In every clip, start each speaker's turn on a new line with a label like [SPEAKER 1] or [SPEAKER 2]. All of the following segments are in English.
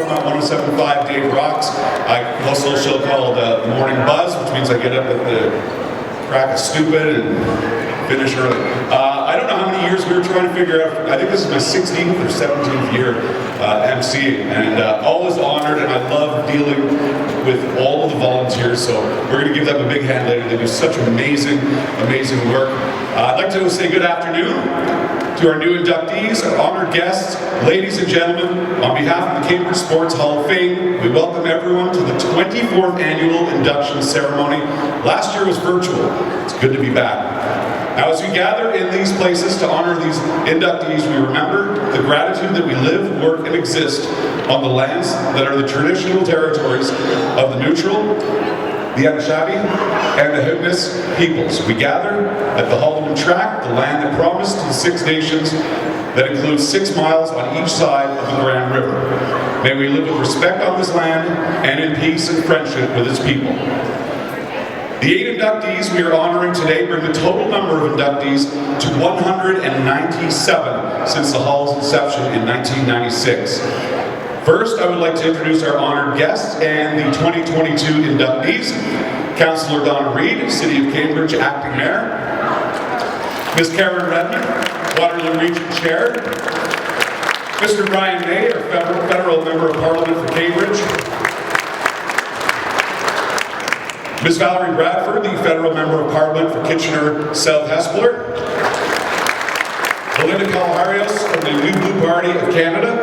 [SPEAKER 1] from 107.5 Dave Rocks. I host a little show called The Morning Buzz, which means I get up at the crack of stupid and finish early. I don't know how many years we were trying to figure out. I think this is my 16th or 17th year emceeing, and always honored, and I love dealing with all of the volunteers, so we're going to give them a big hand later. They do such amazing, amazing work. I'd like to say good afternoon to our new inductees, our honored guests, ladies and gentlemen. On behalf of the Cambridge Sports Hall of Fame, we welcome everyone to the 24th annual induction ceremony. Last year was virtual. It's good to be back. Now, as we gather in these places to honor these inductees, we remember the gratitude that we live, work, and exist on the lands that are the traditional territories of the neutral, the Anishinaabe, and the Hippies peoples. We gather at the Haldimand Tract, the land that promised to the Six Nations, that includes 6 miles on each side of the Grand River. May we live with respect on this land and in peace and friendship with its people. The 8 inductees we are honoring today bring the total number of inductees to 197 since the Hall's inception in 1996. First, I would like to introduce our honored guests and the 2022 inductees. Councillor Donna Reid, City of Cambridge Acting Mayor. Ms. Karen Redmond, Waterloo Region Chair. Mr. Brian May, our federal Member of Parliament for Cambridge. Ms. Valerie Bradford, the Federal Member of Parliament for Kitchener South Hespeler. Belinda Calaharios from the New Blue Party of Canada.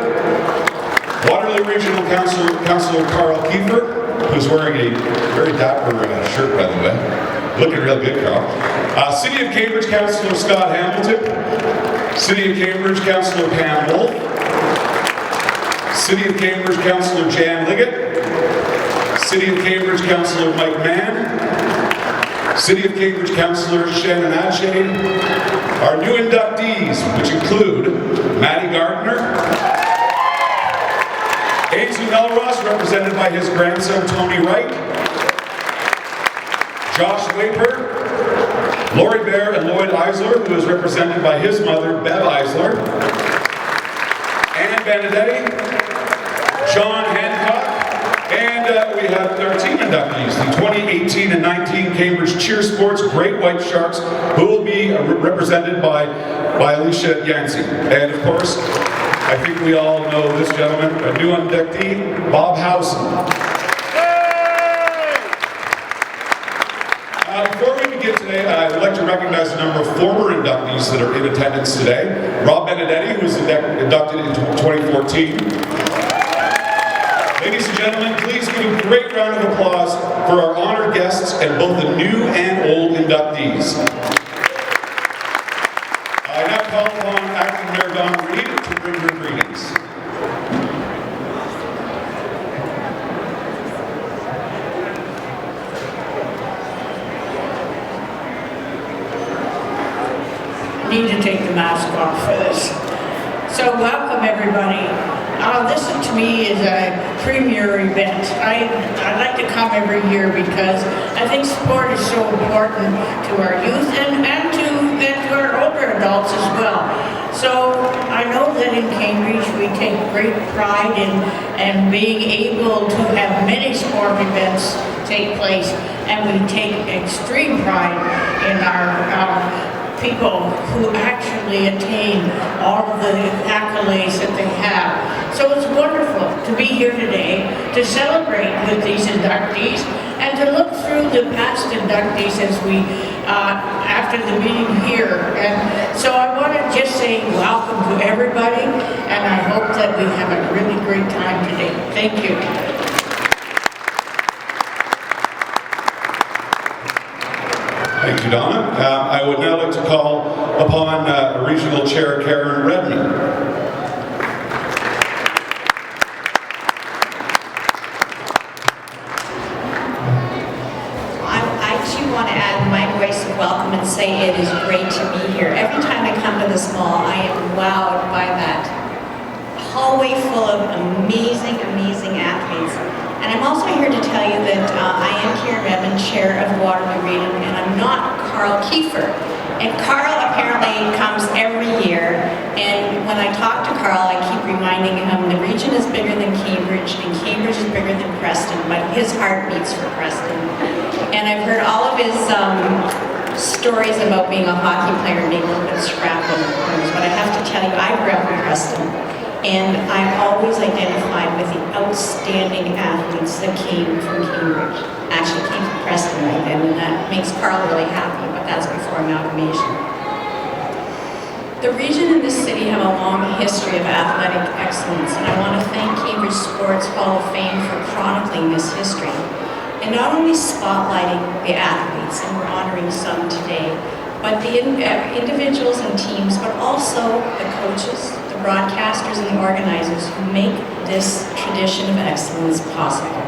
[SPEAKER 1] Waterloo Regional Councillor Carl Kiefer, who's wearing a very dapper shirt, by the way. Looking real good, Carl. City of Cambridge Councillor Scott Hamilton. City of Cambridge Councillor Pam Wolf. City of Cambridge Councillor Jan Liggett. City of Cambridge Councillor Mike Mann. City of Cambridge Councillor Shannon Adshade. Our new inductees, which include Maddie Gardiner, Ainslie Melross, represented by his grandson Tony Wright, Josh Wayper, Lorri Baier and Lloyd Eisler, who is represented by his mother Bev Eisler, and Benedetti, John Hancock, and we have our team inductees, the 2018 and 19 Cambridge Cheer Sports Great White Sharks, who will be represented by Alicia Yancey. And of course, I think we all know this gentleman, a new inductee, Bob Howison. Before we begin today, I would like to recognize a number of former inductees that are in attendance today. Rob Benedetti, who was inducted in 2014. Ladies and gentlemen, please give a great round of applause for our honored guests and both the new and old inductees. I now call upon Acting Mayor Donna Reid to bring her greetings.
[SPEAKER 2] I need to take the mask off for this. So welcome everybody. This to me is a premier event. I like to come every year because I think sport is so important to our youth and to our older adults as well. So I know that in Cambridge we take great pride in being able to have many sport events take place, and we take extreme pride in our people who actually attain all of the accolades that they have. So it's wonderful to be here today to celebrate with these inductees and to look through the past inductees as we, after the meeting here. And so I want to just say welcome to everybody, and I hope that we have a really great time today. Thank you.
[SPEAKER 1] Thank you, Donna. I would now like to call upon Regional Chair Karen Redmond.
[SPEAKER 3] I too want to add my voice of welcome and say it is great to be here. Every time I come to this mall, I am wowed by that hallway full of amazing, amazing athletes. And I'm also here to tell you that I am Karen Redmond, Chair of the Waterloo Region, and I'm not Carl Kiefer. And Carl apparently comes every year, and when I talk to Carl, I keep reminding him the region has bigger than Cambridge, and Cambridge is bigger than Preston, but his heart beats for Preston. And I've heard all of his stories about being a hockey player and being a little bit scrappy in the corners, but I have to tell you, I grew up in Preston, and I'm always identified with the outstanding athletes that came from Cambridge. Actually came from Preston right then, and that makes Carl really happy, but that's before amalgamation. The region and the city have a long history of athletic excellence, and I want to thank Cambridge Sports Hall of Fame for chronicling this history, and not only spotlighting the athletes, and we're honoring some today, but the individuals and teams, but also the coaches, the broadcasters, and the organizers who make this tradition of excellence possible.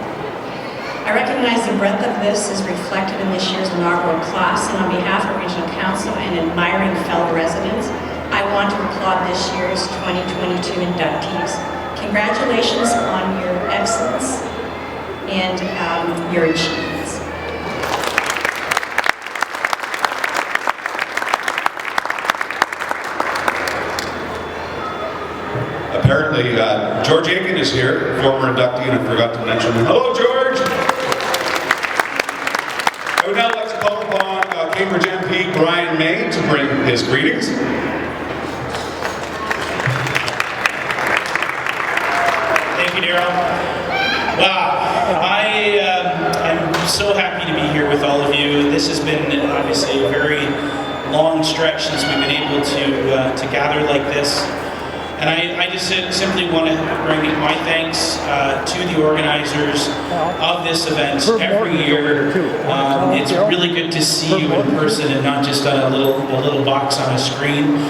[SPEAKER 3] I recognize the breadth of this is reflected in this year's inaugural class, and on behalf of Regional Council and admiring fellow residents, I want to applaud this year's 2022 inductees. Congratulations on your excellence and your achievements.
[SPEAKER 1] Apparently, George Aiken is here, former inductee, and I forgot to mention him. Hello, George! I would now like to call upon Cambridge MP Brian May to bring his greetings.
[SPEAKER 4] Wow, I'm so happy to be here with all of you. This has been obviously a very long stretch since we've been able to gather like this. And I just simply want to bring my thanks to the organizers of this event every year. It's really good to see you in person and not just on a little box on a screen.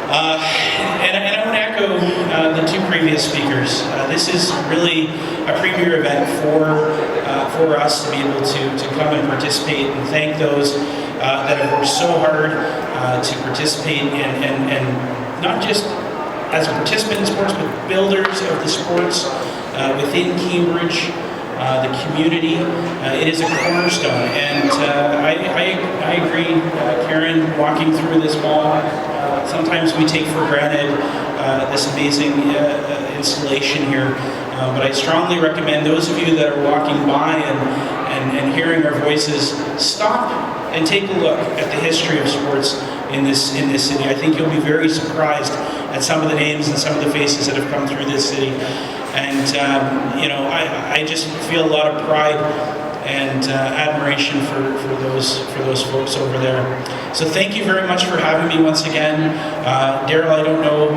[SPEAKER 4] And I want to echo the two previous speakers. This is really a premier event for us to be able to come and participate, and thank those that have worked so hard to participate and not just as a participant in sports, but builders of the sports within Cambridge, the community. It is a cornerstone, and I agree, Karen, walking through this mall, sometimes we take for granted this amazing installation here, but I strongly recommend those of you that are walking by and hearing our voices, stop and take a look at the history of sports in this city. I think you'll be very surprised at some of the names and some of the faces that have come through this city. And you know, I just feel a lot of pride and admiration for those folks over there. So thank you very much for having me once again. Daryl, I don't know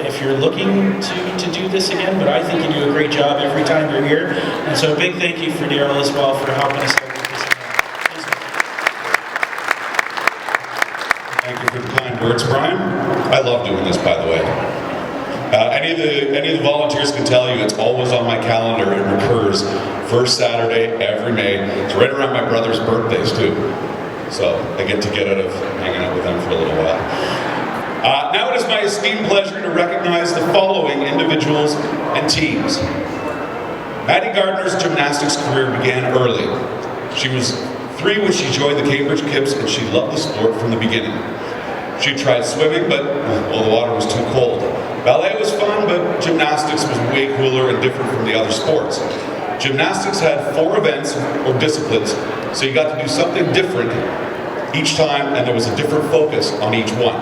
[SPEAKER 4] if you're looking to do this again, but I think you do a great job every time you're here. And so a big thank you for Daryl as well for helping us out with this event.
[SPEAKER 1] Thank you for the kind words, Brian. I love doing this, by the way. Any of the volunteers can tell you it's always on my calendar. It recurs first Saturday every May. It's right around my brother's birthdays too, so I get out of hanging out with them for a little while. Now it is my esteemed pleasure to recognize the following individuals and teams. Maddie Gardiner's gymnastics career began early. She was 3 when she joined the Cambridge Kips, and she loved the sport from the beginning. She tried swimming, but well, the water was too cold. Ballet was fun, but gymnastics was way cooler and different from the other sports. Gymnastics had 4 events or disciplines, so you got to do something different each time, and there was a different focus on each one.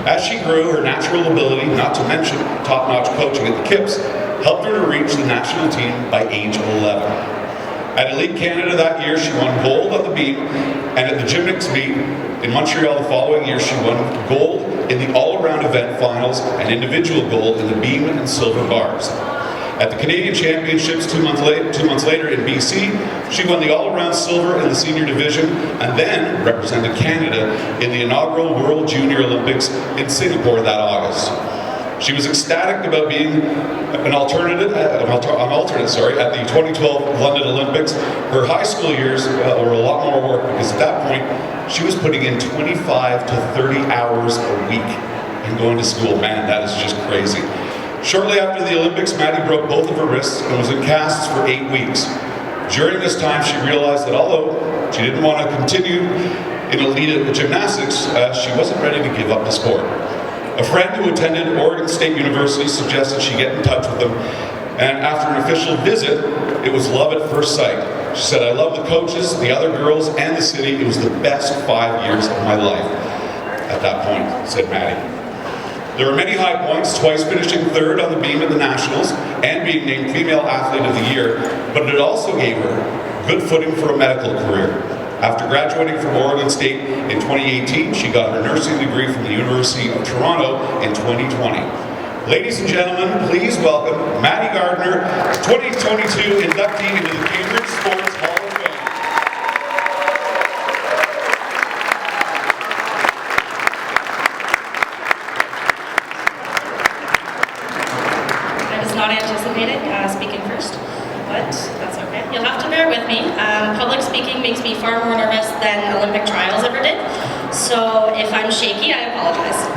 [SPEAKER 1] As she grew, her natural ability, not to mention top-notch coaching at the Kips, helped her to reach the national team by age 11. At Elite Canada that year, she won gold on the beam, and at the gymnastics meet in Montreal the following year, she won gold in the all-around event finals and individual gold in the beam and silver bars. At the Canadian Championships 2 months later in BC, she won the all-around silver in the senior division, and then represented Canada in the inaugural World Junior Olympics in Singapore that August. She was ecstatic about being an alternate at the 2012 London Olympics. Her high school years were a lot more work, because at that point, she was putting in 25 to 30 hours a week and going to school. Man, that is just crazy. Shortly after the Olympics, Maddie broke both of her wrists and was in casts for 8 weeks. During this time, she realized that although she didn't want to continue in elite gymnastics, she wasn't ready to give up the sport. A friend who attended Oregon State University suggested she get in touch with them, and after an official visit, it was love at first sight. She said, "I love the coaches, the other girls, and the city. It was the best 5 years of my life." At that point, said Maddie. There were many high points, twice finishing third on the beam at the Nationals and being named Female Athlete of the Year, but it also gave her good footing for a medical career. After graduating from Oregon State in 2018, she got her nursing degree from the University of Toronto in 2020. Ladies and gentlemen, please welcome Maddie Gardiner, 2022 inductee into the Cambridge Sports Hall of Fame.
[SPEAKER 5] I was not anticipating speaking first, but that's okay. You'll have to bear with me. Public speaking makes me far more nervous than Olympic trials ever did, so if I'm shaky, I apologize.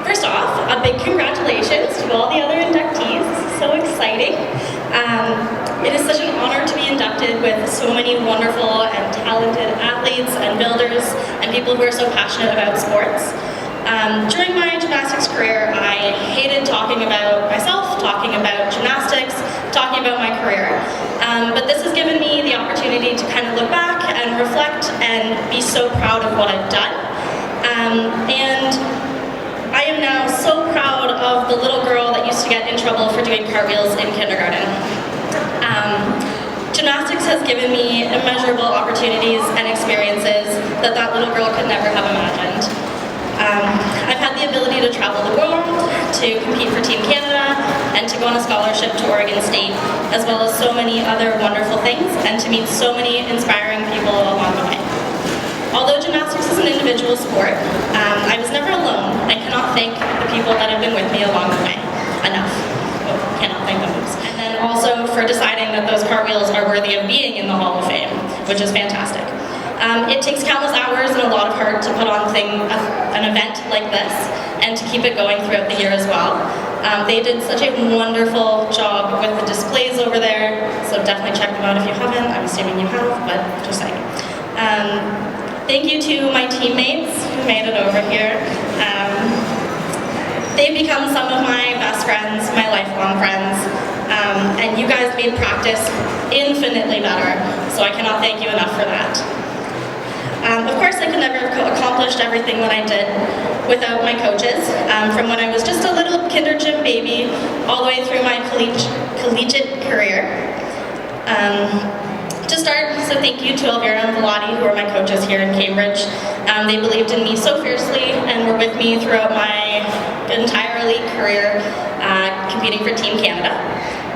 [SPEAKER 5] First off, a big congratulations to all the other inductees. This is so exciting. It is such an honor to be inducted with so many wonderful and talented athletes and builders and people who are so passionate about sports. During my gymnastics career, I hated talking about myself, talking about gymnastics, talking about my career. But this has given me the opportunity to kind of look back and reflect and be so proud of what I've done. And I am now so proud of the little girl that used to get in trouble for doing cartwheels in kindergarten. Gymnastics has given me immeasurable opportunities and experiences that that little girl could never have imagined. I've had the ability to travel the world, to compete for Team Canada, and to go on a scholarship to Oregon State, as well as so many other wonderful things, and to meet so many inspiring people along the way. Although gymnastics is an individual sport, I was never alone. I cannot thank the people that have been with me along the way enough. Oh, cannot thank them. And then also for deciding that those cartwheels are worthy of being in the Hall of Fame, which is fantastic. It takes countless hours and a lot of heart to put on an event like this and to keep it going throughout the year as well. They did such a wonderful job with the displays over there, so definitely check them out if you haven't. I'm assuming you have, but just saying. Thank you to my teammates who made it over here. They've become some of my best friends, my lifelong friends, and you guys made practice infinitely better, so I cannot thank you enough for that. Of course, I could never have accomplished everything that I did without my coaches, from when I was just a little kinder gym baby all the way through my collegiate career. To start, so thank you to Elvira and Velati, who are my coaches here in Cambridge. They believed in me so fiercely and were with me throughout my entire elite career competing for Team Canada.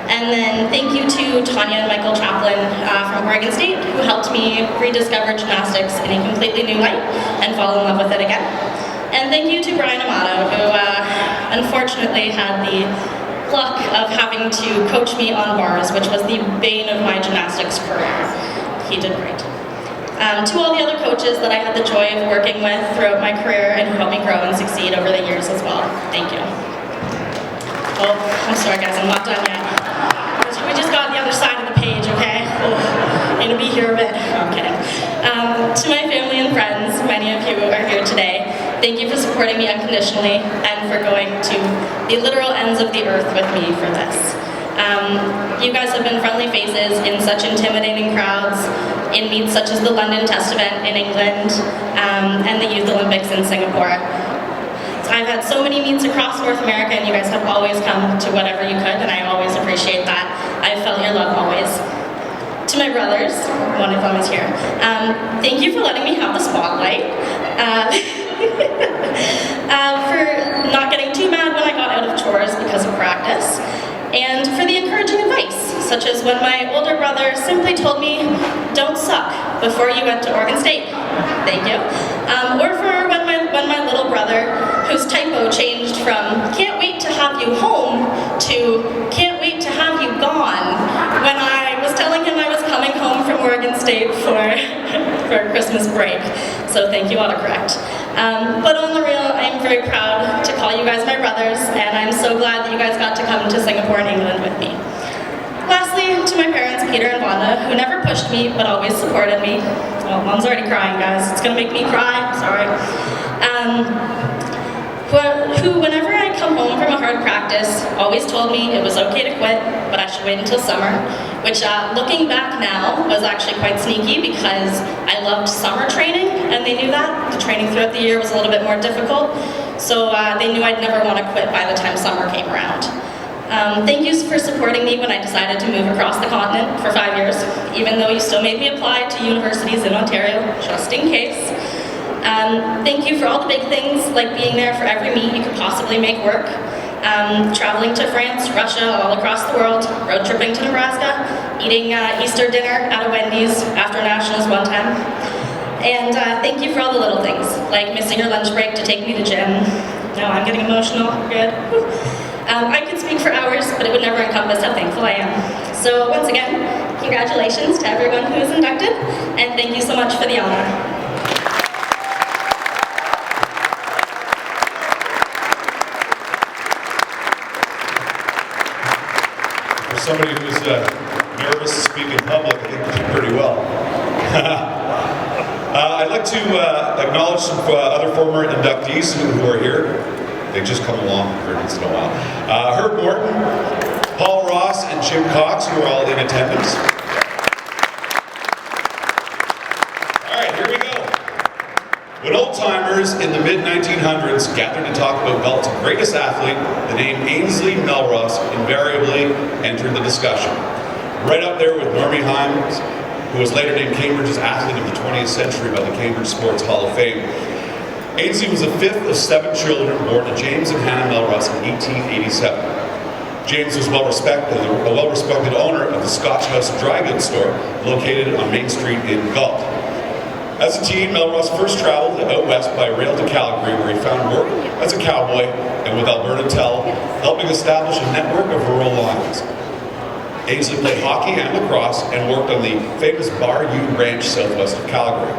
[SPEAKER 5] And then thank you to Tanya and Michael Chaplin from Oregon State, who helped me rediscover gymnastics in a completely new light and fall in love with it again. And thank you to Brian Amato, who unfortunately had the luck of having to coach me on bars, which was the bane of my gymnastics career. He did great. To all the other coaches that I had the joy of working with throughout my career and who helped me grow and succeed over the years as well. Thank you. Oh, I'm sorry guys, I'm not done yet. We just got the other side of the page, okay? Oh, I'm gonna be here a bit. No, I'm kidding. To my family and friends, many of you are here today, thank you for supporting me unconditionally and for going to the literal ends of the earth with me for this. You guys have been friendly faces in such intimidating crowds, in meets such as the London Test event in England, and the Youth Olympics in Singapore. I've had so many meets across North America, and you guys have always come to whatever you could, and I always appreciate that. I've felt your love always. To my brothers, one of them is here, thank you for letting me have the spotlight. For not getting too mad when I got out of chores because of practice, and for the encouraging advice, such as when my older brother simply told me, "Don't suck," before you went to Oregon State. Thank you. Or for when my little brother, whose typo changed from "can't wait to have you home" to "can't wait to have you gone," when I was telling him I was coming home from Oregon State for Christmas break. So thank you, autocorrect. But on the real, I'm very proud to call you guys my brothers, and I'm so glad that you guys got to come to Singapore and England with me. Lastly, to my parents, Peter and Wanda, who never pushed me, but always supported me. Well, Mom's already crying, guys. It's gonna make me cry, sorry. who, whenever I come home from a hard practice, always told me it was okay to quit, but I should wait until summer, which looking back now was actually quite sneaky because I loved summer training, and they knew that. The training throughout the year was a little bit more difficult, so they knew I'd never want to quit by the time summer came around. Thank you for supporting me when I decided to move across the continent for 5 years, even though you still made me apply to universities in Ontario, just in case. Thank you for all the big things, like being there for every meet you could possibly make work, traveling to France, Russia, all across the world, road tripping to Nebraska, eating Easter dinner at a Wendy's after Nationals one time. And thank you for all the little things, like missing your lunch break to take me to gym. No, I'm getting emotional, good. I could speak for hours, but it would never encompass how thankful I am. So once again, congratulations to everyone who is inducted, and thank you so much for the honor.
[SPEAKER 1] For somebody who's nervous to speak in public, I think you did pretty well. I'd like to acknowledge some other former inductees who are here. They just come along every once in a while. Herb Morton, Paul Ross, and Jim Cox, who are all in attendance. All right, here we go. When old-timers in the mid-1900s gathered to talk about Galt's greatest athlete, the name Ainslie Melross invariably entered the discussion. Right up there with Normie Hymes, who was later named Cambridge's Athlete of the 20th Century by the Cambridge Sports Hall of Fame. Ainslie was the fifth of 7 children born to James and Hannah Melross in 1887. James was a well-respected owner of the Scotch House dry goods store located on Main Street in Galt. As a teen, Melross first traveled out west by rail to Calgary, where he found work as a cowboy and with Alberta Tel, helping establish a network of rural lines. Ainslie played hockey and lacrosse and worked on the famous Baier Ranch southwest of Calgary.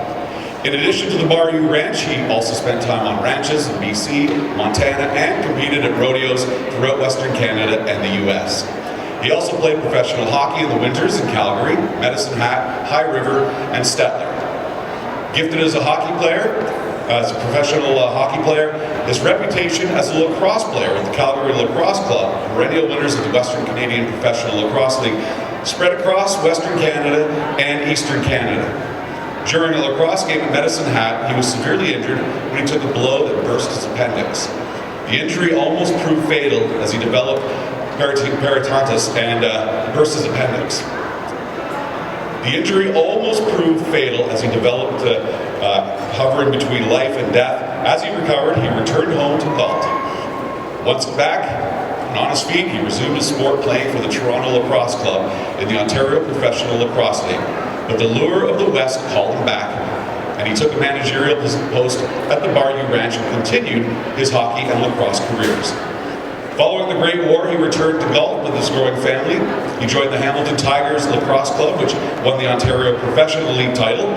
[SPEAKER 1] In addition to the Baier Ranch, he also spent time on ranches in BC, Montana, and competed at rodeos throughout Western Canada and the US. He also played professional hockey in the winters in Calgary, Medicine Hat, High River, and Stettler. Gifted as a hockey player, as a professional hockey player, his reputation as a lacrosse player with the Calgary Lacrosse Club, perennial winners of the Western Canadian Professional Lacrosse League, spread across Western Canada and Eastern Canada. During a lacrosse game at Medicine Hat, he was severely injured when he took a blow that burst his appendix. The injury almost proved fatal as he developed peritontitis and burst his appendix. The injury almost proved fatal as he developed hovering between life and death. As he recovered, he returned home to Galt. Once back and on his feet, he resumed his sport playing for the Toronto Lacrosse Club in the Ontario Professional Lacrosse League. But the lure of the West called him back, and he took a managerial post at the Baier Ranch and continued his hockey and lacrosse careers. Following the Great War, he returned to Galt with his growing family. He joined the Hamilton Tigers Lacrosse Club, which won the Ontario Professional League title.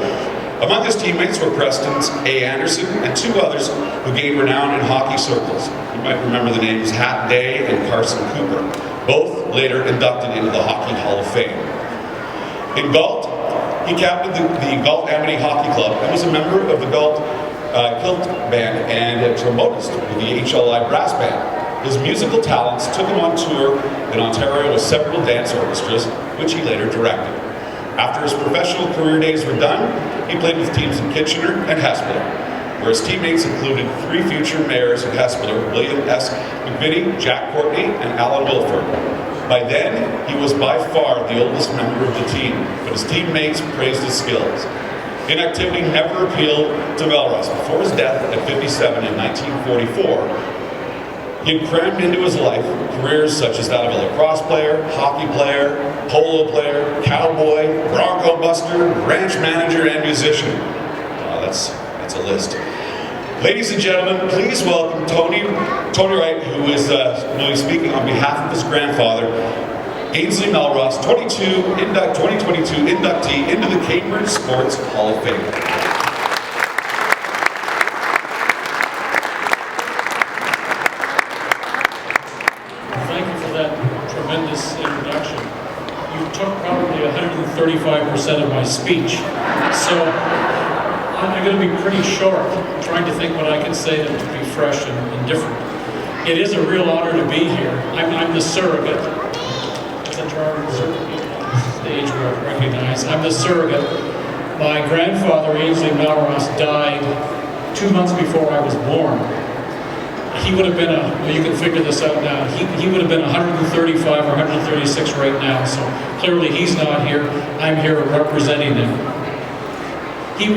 [SPEAKER 1] Among his teammates were Preston's A. Anderson and 2 others who gained renown in hockey circles. You might remember the names Hat Day and Carson Cooper, both later inducted into the Hockey Hall of Fame. In Galt, he captained the Galt Amity Hockey Club and was a member of the Galt Kilt Band and a trombonist with the HLI Brass Band. His musical talents took him on tour in Ontario with several dance orchestras, which he later directed. After his professional career days were done, he played with teams in Kitchener and Hespeler, where his teammates included 3 future mayors of Hespeler, William S. McVitie, Jack Courtney, and Alan Wilford. By then, he was by far the oldest member of the team, but his teammates praised his skills. Inactivity never appealed to Melross. Before his death at 57 in 1944, he had crammed into his life careers such as that of a lacrosse player, hockey player, polo player, cowboy, bronco buster, ranch manager, and musician. That's a list. Ladies and gentlemen, please welcome Tony Wright, who is speaking on behalf of his grandfather, Ainslie Melross, 2022 inductee into the Cambridge Sports Hall of Fame.
[SPEAKER 6] Thank you for that tremendous introduction. You took probably 135% of my speech, so I'm going to be pretty short, trying to think what I can say to be fresh and different. It is a real honor to be here. I'm the surrogate. It's a term stage where I recognize. I'm the surrogate. My grandfather, Ainslie Melross, died 2 months before I was born. He would have been you can figure this out now, he would have been 135 or 136 right now, so clearly he's not here. I'm here representing him.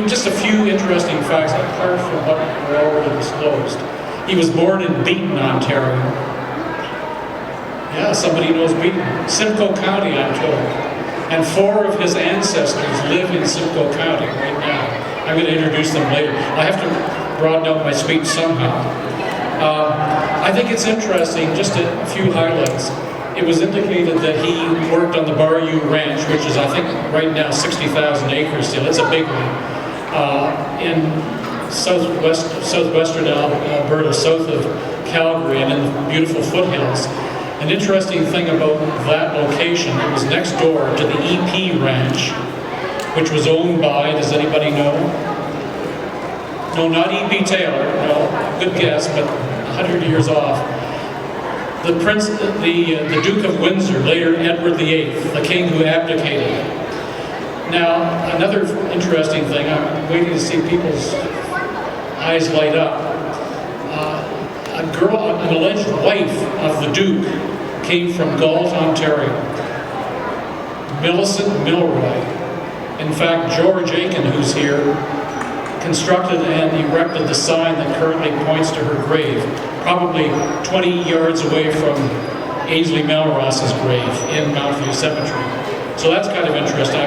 [SPEAKER 6] Just a few interesting facts, apart from what were already disclosed. He was born in Beaton, Ontario. Yeah, somebody knows Beaton. Simcoe County, I'm told. And 4 of his ancestors live in Simcoe County right now. I'm going to introduce them later. I have to broaden out my speech somehow. I think it's interesting, just a few highlights. It was indicated that he worked on the Baier Ranch, which is, I think, right now 60,000 acres still. It's a big one. In southwestern Alberta, south of Calgary, and in the beautiful foothills. An interesting thing about that location, it was next door to the EP Ranch, which was owned by, does anybody know? No, not E.P. Taylor, no, good guess, but 100 years off. The Duke of Windsor, later Edward VIII, the king who abdicated. Now, another interesting thing, I'm waiting to see people's eyes light up. An alleged wife of the Duke came from Galt, Ontario. Millicent Milroy. In fact, George Aiken, who's here, constructed and erected the sign that currently points to her grave, probably 20 yards away from Ainslie Melross's grave in Mount View Cemetery. So that's kind of interesting.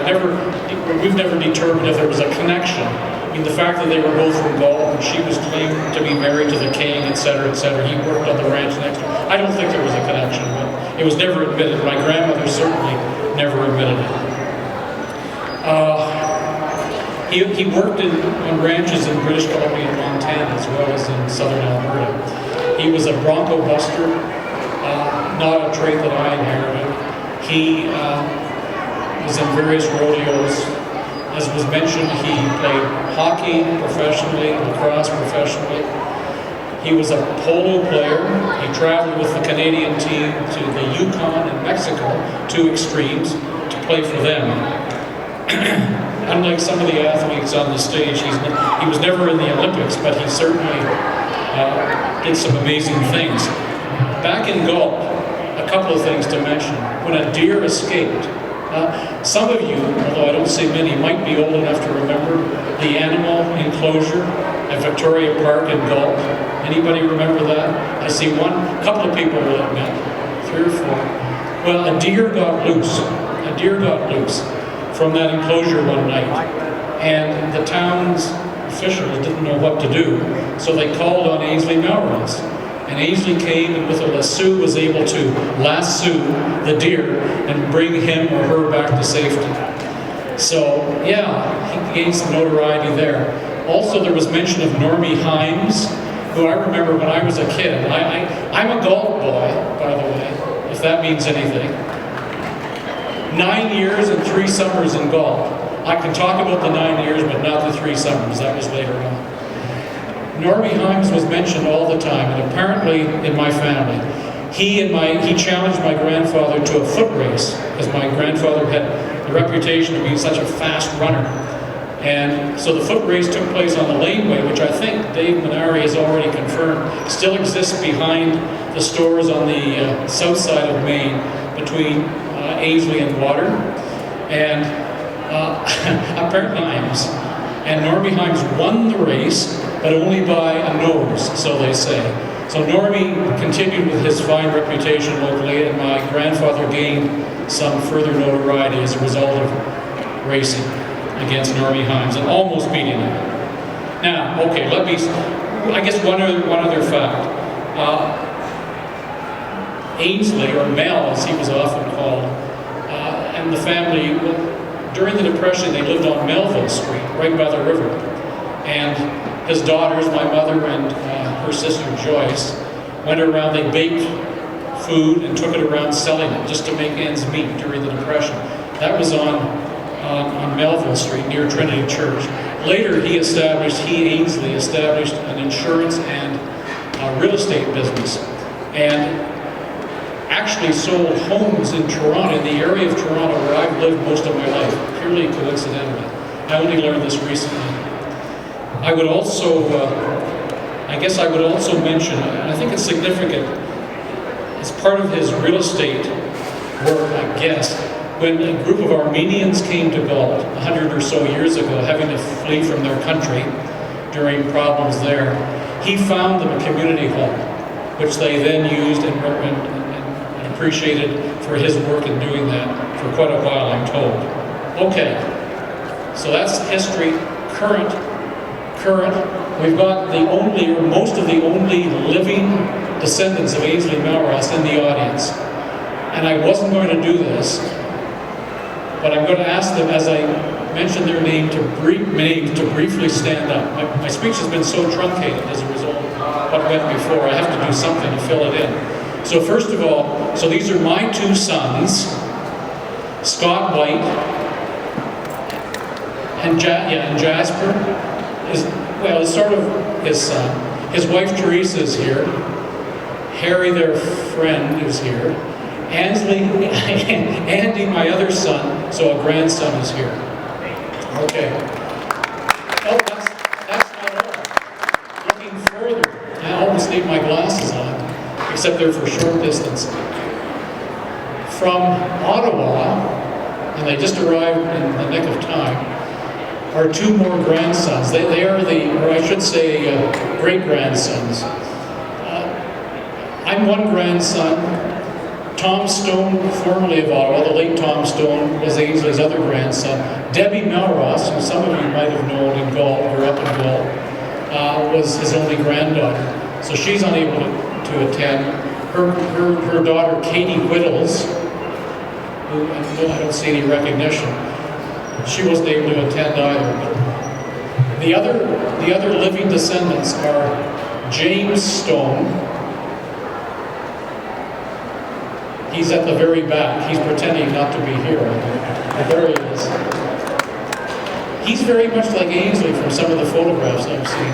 [SPEAKER 6] We've never determined if there was a connection. I mean, the fact that they were both from Galt and she was claimed to be married to the king, etc., etc. He worked on the ranch next door. I don't think there was a connection, but it was never admitted. My grandmother certainly never admitted it. He worked on ranches in British Columbia and Montana, as well as in southern Alberta. He was a bronco buster, not a trait that I inherited. He was in various rodeos. As was mentioned, he played hockey professionally, lacrosse professionally. He was a polo player. He traveled with the Canadian team to the Yukon and Mexico, 2 extremes, to play for them. Unlike some of the athletes on the stage, he was never in the Olympics, but he certainly did some amazing things. Back in Galt, a couple of things to mention. When a deer escaped, some of you, although I don't say many, might be old enough to remember the animal enclosure at Victoria Park in Galt. Anybody remember that? I see a couple of people will admit, 3 or 4. Well, a deer got loose. A deer got loose from that enclosure one night, and the town's officials didn't know what to do, so they called on Ainslie Melross. And Ainslie came and with a lasso was able to lasso the deer and bring him or her back to safety. So, yeah, he gained some notoriety there. Also, there was mention of Normie Himes, who I remember when I was a kid. I'm a Galt boy, by the way, if that means anything. 9 years and 3 summers in Galt. I can talk about the 9 years, but not the 3 summers. That was later on. Normie Himes was mentioned all the time, and apparently in my family. He challenged my grandfather to a foot race, because my grandfather had the reputation of being such a fast runner. And so the foot race took place on the laneway, which I think Dave Minari has already confirmed, still exists behind the stores on the south side of Maine, between Ainslie and Water. And apparently Himes. And Normie Himes won the race, but only by a nose, so they say. So Normie continued with his fine reputation locally, and my grandfather gained some further notoriety as a result of racing against Normie Himes and almost beating him. Now, okay, I guess one other fact. Ainslie, or Mel as he was often called, and the family, during the Depression they lived on Melville Street, right by the river. And his daughters, my mother and her sister Joyce, went around, they baked food and took it around selling it just to make ends meet during the Depression. That was on Melville Street near Trinity Church. Later Ainslie established an insurance and real estate business. and actually sold homes in Toronto, in the area of Toronto where I've lived most of my life, purely coincidentally. I only learned this recently. I would also, I guess I would also mention, and I think it's significant, as part of his real estate work, I guess, when a group of Armenians came to Galt 100 or so years ago, having to flee from their country during problems there, he found them a community home, which they then used and appreciated for his work in doing that for quite a while, I'm told. Okay, so that's history. Current. We've got the only, or most of the only living descendants of Ainslie Melross in the audience. And I wasn't going to do this, but I'm going to ask them, as I mention their name, to briefly stand up. My speech has been so truncated as a result of what went before. I have to do something to fill it in. So first of all, so these are my two sons, Scott White and Jasper is, well, is sort of his son. His wife Teresa is here. Harry, their friend, is here. Ainslie, Andy, my other son, so a grandson is here. Okay. Oh, that's not all. Looking further, I almost need my glasses on, except they're for short distance. From Ottawa, and they just arrived in the nick of time, are two more grandsons. They are the, or I should say, great-grandsons. I'm one grandson. Tom Stone, formerly of Ottawa, the late Tom Stone, was Ainslie's other grandson. Debbie Melross, who some of you might have known in Galt, grew up in Galt, was his only granddaughter. So she's unable to attend. Her daughter, Katie Whittles, who I don't see any recognition, she wasn't able to attend either. The other living descendants are James Stone. He's at the very back. He's pretending not to be here. There he is. He's very much like Ainslie from some of the photographs I've seen.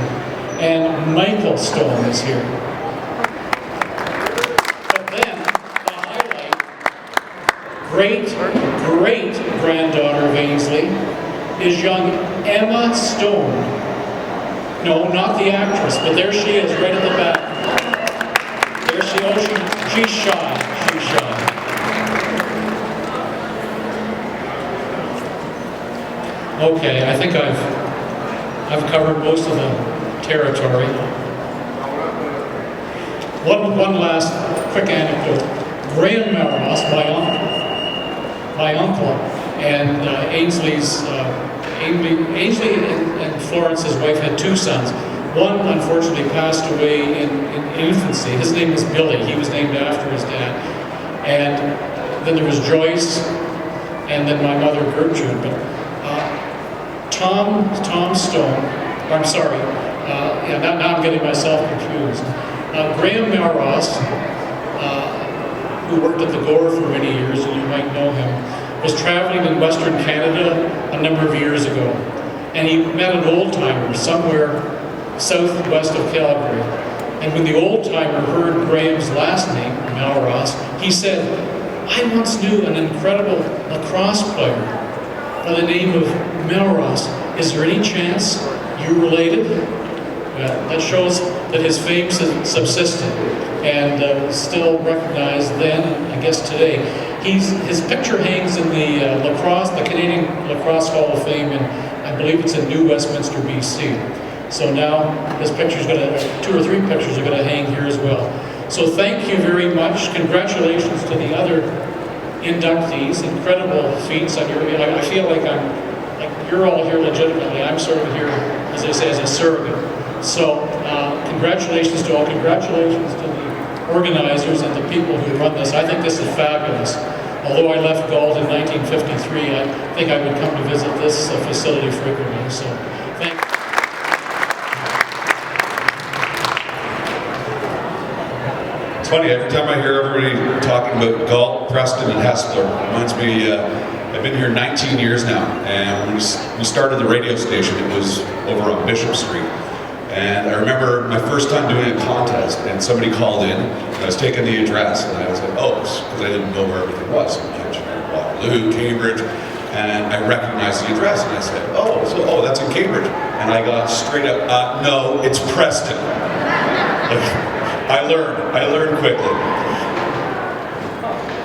[SPEAKER 6] And Michael Stone is here. But then, the highlight, great-granddaughter of Ainslie is young Emma Stone. No, not the actress, but there she is, right at the back. There she is. She's shy. Okay, I think I've covered most of the territory. One last quick anecdote. Graham Melross, my uncle, and Ainslie and Florence, his wife, had two sons. One, unfortunately, passed away in infancy. His name was Billy. He was named after his dad. And then there was Joyce, and then my mother, Gertrude. But Tom Stone, I'm sorry, now I'm getting myself confused. Graham Melross, who worked at the Gore for many years, and you might know him, was traveling in Western Canada a number of years ago. And he met an old-timer somewhere southwest of Calgary. And when the old-timer heard Graham's last name, Melross, he said, "I once knew an incredible lacrosse player by the name of Melross. Is there any chance you related?" Well, that shows that his fame subsisted and still recognized then, I guess today. His picture hangs in the Canadian Lacrosse Hall of Fame, and I believe it's in New Westminster, BC. So now his picture's two or three pictures are going to hang here as well. So thank you very much. Congratulations to the other inductees. Incredible feats on your. I feel like you're all here legitimately. I'm sort of here, as they say, as a surrogate. So congratulations to all. Congratulations to the organizers and the people who run this. I think this is fabulous. Although I left Galt in 1953, I think I would come to visit this facility frequently. So thank you.
[SPEAKER 1] It's funny, every time I hear everybody talking about Galt, Preston, and Hessler, it reminds me, I've been here 19 years now, and when we started the radio station, it was over on Bishop Street. And I remember my first time doing a contest, and somebody called in, and I was taking the address, and I was like, oh, because I didn't know where everything was. Waterloo, Cambridge, and I recognized the address, and I said, oh, that's in Cambridge. And I got straight up, no, it's Preston. I learned quickly.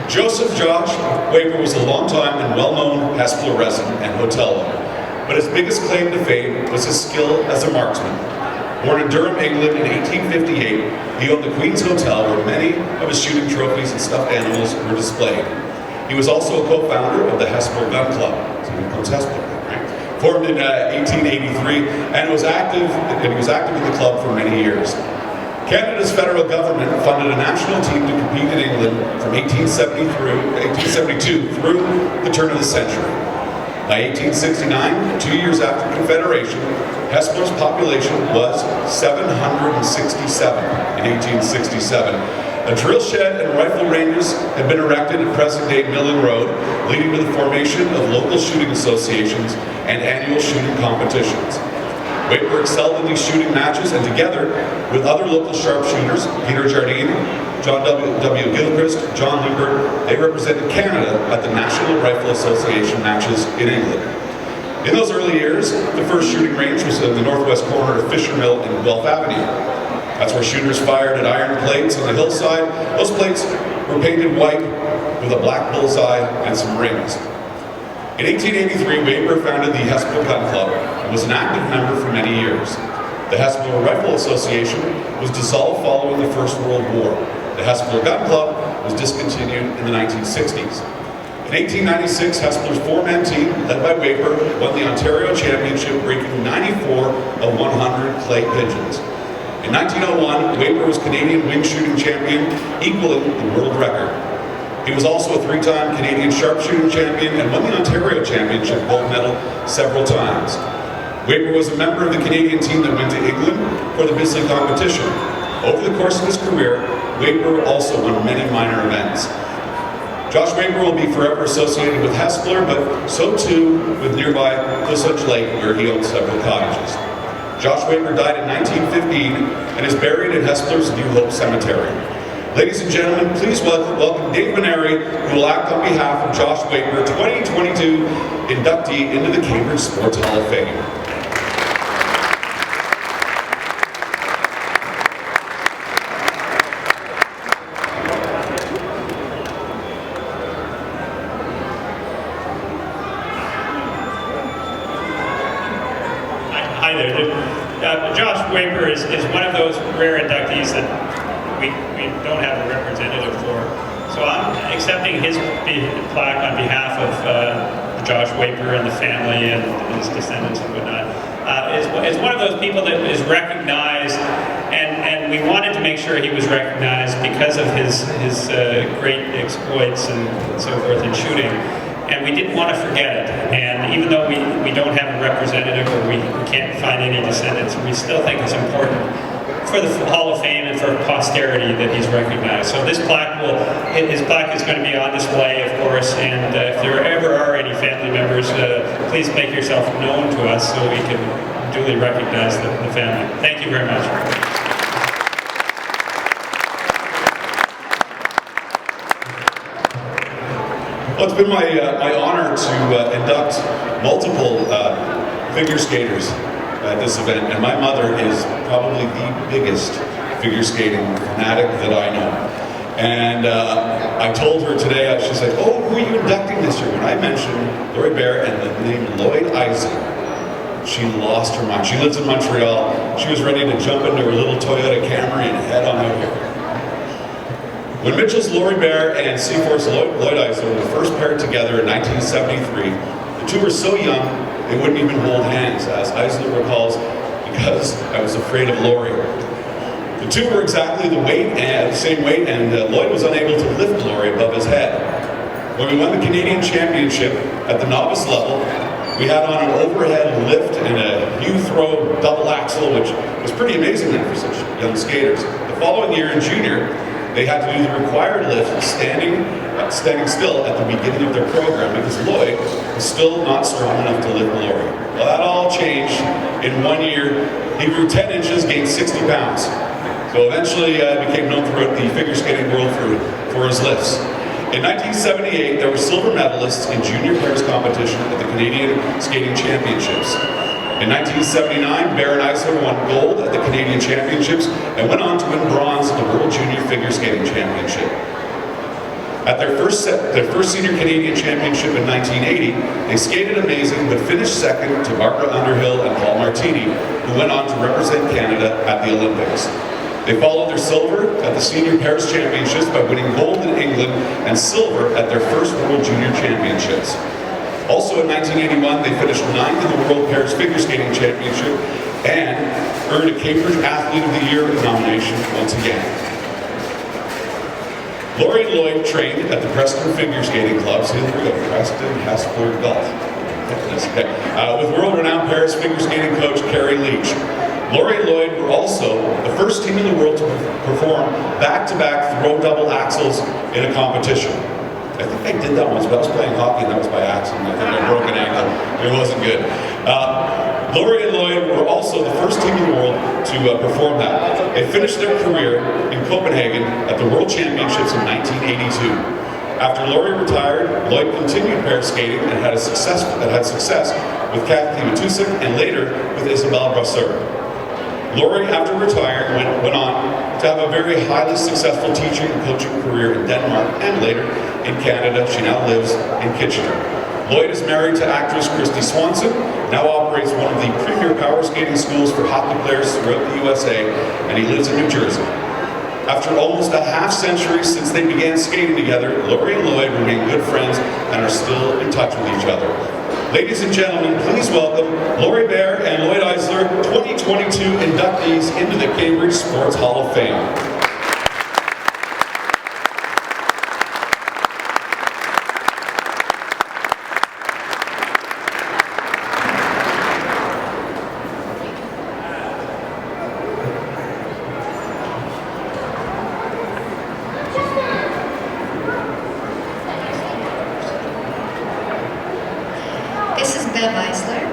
[SPEAKER 1] Joseph Josh Wayper was a long-time and well-known Hespeler resident and hotel owner, but his biggest claim to fame was his skill as a marksman. Born in Durham, England in 1858, he owned the Queen's Hotel where many of his shooting trophies and stuffed animals were displayed. He was also a co-founder of the Hespeler Gun Club, so he becomes Hespeler, right? Formed in 1883, and he was active in the club for many years. Canada's federal government funded a national team to compete in England from 1872 through the turn of the century. By 1869, 2 years after Confederation, Hespeler's population was 767 in 1867. A drill shed and rifle ranges had been erected at present-day Millen Road, leading to the formation of local shooting associations and annual shooting competitions. Wayper excelled in these shooting matches, and together with other local sharpshooters, Peter Jardine, John W. Gilchrist, John Liebert, they represented Canada at the National Rifle Association matches in England. In those early years, the first shooting range was in the northwest corner of Fisher Mill and Guelph Avenue. That's where shooters fired at iron plates on the hillside. Those plates were painted white with a black bullseye and some rings. In 1883, Wayper founded the Hespeler Gun Club and was an active member for many years. The Hespeler Rifle Association was dissolved following the First World War. The Hespeler Gun Club was discontinued in the 1960s. In 1896, Hespeler's four-man team, led by Wayper, won the Ontario Championship, breaking 94 of 100 clay pigeons. In 1901, Wayper was Canadian wing shooting champion, equaling the world record. He was also a three-time Canadian sharpshooting champion and won the Ontario Championship gold medal several times. Wayper was a member of the Canadian team that went to England for the Bisley competition. Over the course of his career, Wayper also won many minor events. Josh Wayper will be forever associated with Hespeler, but so too with nearby Clissoch Lake, where he owns several cottages. Josh Wayper died in 1915 and is buried in Hespeler's New Hope Cemetery. Ladies and gentlemen, please welcome Dave Benedetti, who will act on behalf of Josh Wayper, 2022 inductee into the Cambridge Sports Hall of Fame.
[SPEAKER 7] Hi there. Josh Wayper is one of those rare inductees that we don't have a representative for. So I'm accepting his plaque on behalf of Josh Wayper and the family and his descendants and whatnot. Is one of those people that is recognized, and we wanted to make sure he was recognized because of his great exploits and so forth in shooting. And we didn't want to forget it. And even though we don't have a representative or we can't find any descendants, we still think it's important for the Hall of Fame and for posterity that he's recognized. So his plaque is going to be on display, of course, and if there ever are any family members, please make yourself known to us so we can duly recognize the family. Thank you very much.
[SPEAKER 1] Well, it's been my honor to induct multiple figure skaters at this event, and my mother is probably the biggest figure skating fanatic that I know. And I told her today, she's like, oh, who are you inducting this year? When I mentioned Lorri Baier and the name Lloyd Eisler, she lost her mind. She lives in Montreal. She was ready to jump into her little Toyota Camry and head on out here. When Mitchell's Lorri Baier and Seaforth's Lloyd Eisler were first paired together in 1973, the two were so young they wouldn't even hold hands, as Eisler recalls, because I was afraid of Lorri. The two were exactly the same weight, and Lloyd was unable to lift Lorri above his head. When we won the Canadian Championship at the novice level, we had on an overhead lift and a U-throw double axel, which was pretty amazing for such young skaters. The following year in junior, they had to do the required lift standing still at the beginning of their program because Lloyd was still not strong enough to lift Lorri. Well, that all changed in 1 year He grew 10 inches, gained 60 pounds. So eventually became known throughout the figure skating world for his lifts. In 1978, there were silver medalists in junior pairs competition at the Canadian Skating Championships. In 1979, Baier and Eisler won gold at the Canadian Championships and went on to win bronze at the World Junior Figure Skating Championship. At their first senior Canadian championship in 1980, they skated amazing but finished second to Barbara Underhill and Paul Martini, who went on to represent Canada at the Olympics. They followed their silver at the Senior Pairs Championships by winning gold in England and silver at their first World Junior Championships. Also in 1981, they finished 9th in the World Pairs Figure Skating Championship and earned a Cambridge Athlete of the Year nomination once again. Lorri and Lloyd trained at the Preston Figure Skating Club, so here we go, Preston Hesper Golf. With world-renowned Paris figure skating coach Carrie Leach. Lorri and Lloyd were also the first team in the world to perform back-to-back throw double axels in a competition. I think I did that once, but I was playing hockey and that was by accident. I think I broke an ankle. It wasn't good. Lorri and Lloyd were also the first team in the world to perform that. They finished their career in Copenhagen at the World Championships in 1982. After Lorri retired, Lloyd continued pair skating and had success with Kathy Matusik and later with Isabelle Brasseur. Lorri, after retiring, went on to have a very highly successful teaching and coaching career in Denmark and later in Canada. She now lives in Kitchener. Lloyd is married to actress Christy Swanson, now operates one of the premier power skating schools for hockey players throughout the USA, and he lives in New Jersey. After almost a half-century since they began skating together, Lorri and Lloyd remain good friends and are still in touch with each other. Ladies and gentlemen, please welcome Lorri Baier and Lloyd Eisler, 2022 inductees into the Cambridge Sports Hall of Fame.
[SPEAKER 3] This is Bev Eisler,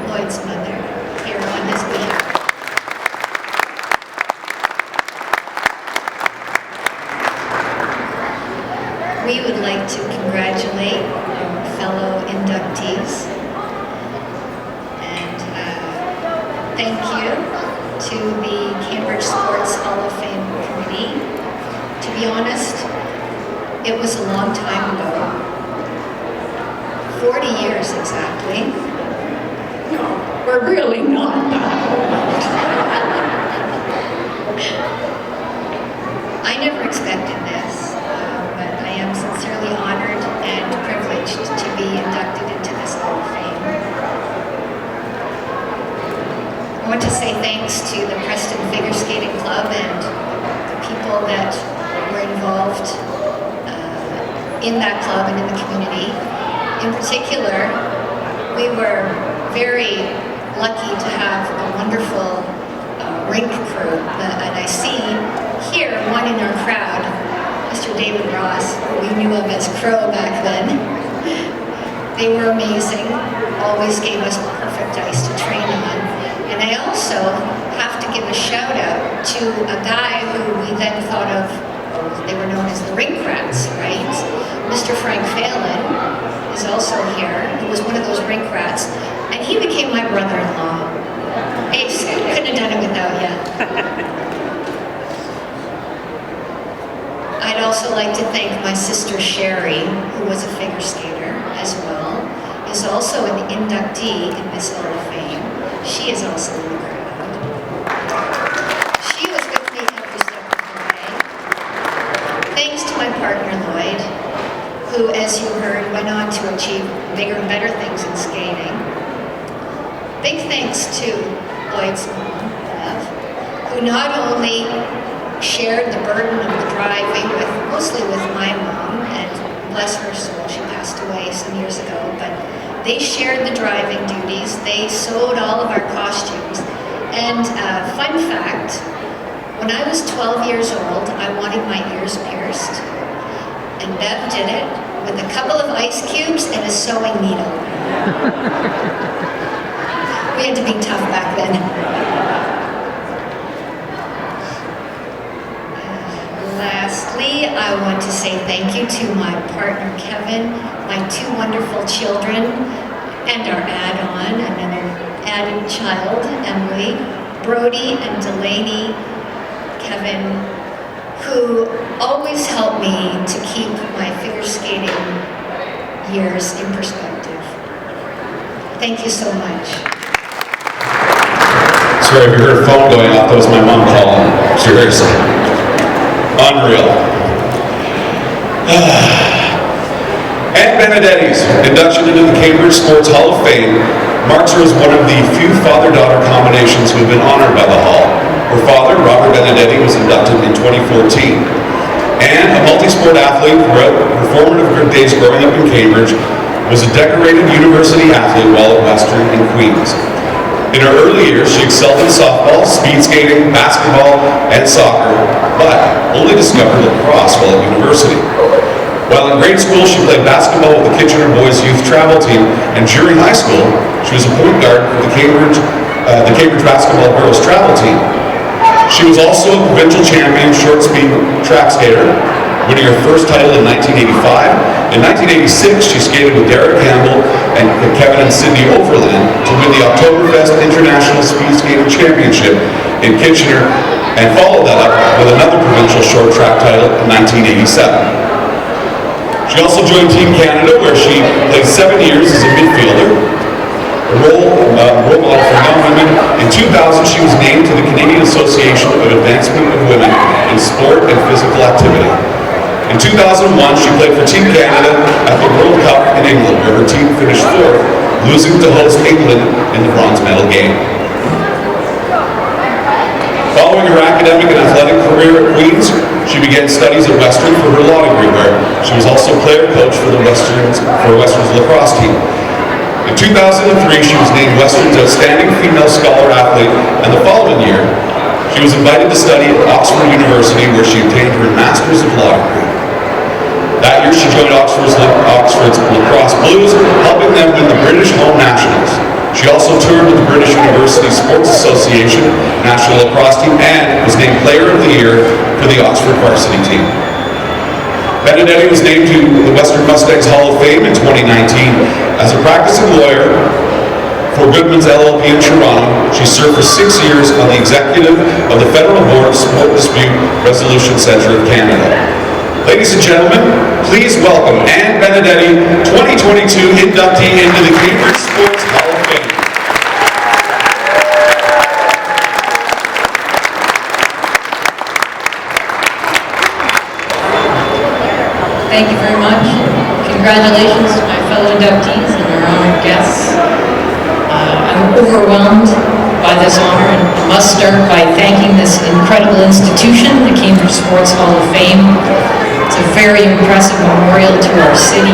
[SPEAKER 3] Lloyd's mother, here on his behalf. We would like to congratulate our fellow inductees and thank you to the Cambridge Sports Hall of Fame Committee. To be honest, it was a long time ago. 40 years exactly.
[SPEAKER 2] No, we're really not that
[SPEAKER 3] I never expected this, but I am sincerely honored and privileged to be inducted into this Hall of Fame. I want to say thanks to the Preston Figure Skating Club and the people that were involved in that club and in the community. In particular, we were very lucky to have a wonderful rink crew. And I see here one in our crowd, Mr. David Ross, who we knew of as Crow back then. They were amazing, always gave us perfect ice to train on. And I also have to give a shout out to a guy who we then thought of, they were known as the rink rats, right? Mr. Frank Phelan is also here, who was one of those rink rats, and he became my brother-in-law. Hey, couldn't have done it without you. I'd also like to thank my sister Sherry, who was a figure skater as well, is also an inductee in this Hall of Fame. She is also in the crowd. She was with me every step of the way. Thanks to my partner Lloyd, who, as you heard, went on to achieve bigger and better things in skating. Big thanks to Lloyd's mom, Bev, who not only shared the burden of the driving mostly with my mom, and bless her soul, she passed away some years ago, but they shared the driving duties. They sewed all of our costumes. And fun fact, when I was 12 years old, I wanted my ears pierced. And Bev did it with a couple of ice cubes and a sewing needle. We had to be tough back then. Lastly, I want to say thank you to my partner Kevin, my two wonderful children, and our add-on, another added child, Emily, Brody and Delaney, Kevin, who always help me to keep my figure skating years in perspective. Thank you so much.
[SPEAKER 1] Sorry if you heard a phone going off, that was my mom calling. Seriously. Unreal. And Benedetti's induction into the Cambridge Sports Hall of Fame marks her as one of the few father-daughter combinations who have been honored by the Hall. Her father, Robert Benedetti, was inducted in 2014. And a multi-sport athlete throughout her formative days growing up in Cambridge, was a decorated university athlete while at Western and Queen's. In her early years, she excelled in softball, speed skating, basketball, and soccer, but only discovered lacrosse while at university. While in grade school, she played basketball with the Kitchener Boys Youth Travel Team, and during high school, she was a point guard for the Cambridge Basketball Girls Travel Team. She was also a provincial champion short speed track skater, winning her first title in 1985. In 1986, she skated with Derek Campbell and Kevin and Cindy Overland to win the Oktoberfest International Speed Skating Championship in Kitchener, and followed that up with another provincial short track title in 1987. She also joined Team Canada, where she played 7 years as a midfielder, a role model for young women. In 2000, she was named to the Canadian Association of Advancement of Women in Sport and Physical Activity. In 2001, she played for Team Canada at the World Cup in England, where her team finished 4th, losing to host England in the bronze medal game. Following her academic and athletic career at Queen's, she began studies at Western for her law degree, where she was also player coach for Western's lacrosse team. In 2003, she was named Western's Outstanding Female Scholar Athlete, and the following year, she was invited to study at Oxford University, where she obtained her Master's of Law degree. That year, she joined Oxford's Lacrosse Blues, helping them win the British Home Nationals. She also toured with the British University Sports Association National Lacrosse Team and was named Player of the Year for the Oxford varsity team. Benedetti was named to the Western Mustangs Hall of Fame in 2019. As a practicing lawyer for Goodman's LLP in Toronto, she served for 6 years on the executive of the Federal Board of Sport Dispute Resolution Centre of Canada. Ladies and gentlemen, please welcome Anne Benedetti, 2022 inductee into the Cambridge Sports Hall of Fame.
[SPEAKER 8] Thank you very much. Congratulations to my fellow inductees and our honored guests. I'm overwhelmed by this honor and must start by thanking this incredible institution, the Cambridge Sports Hall of Fame. It's a very impressive memorial to our city.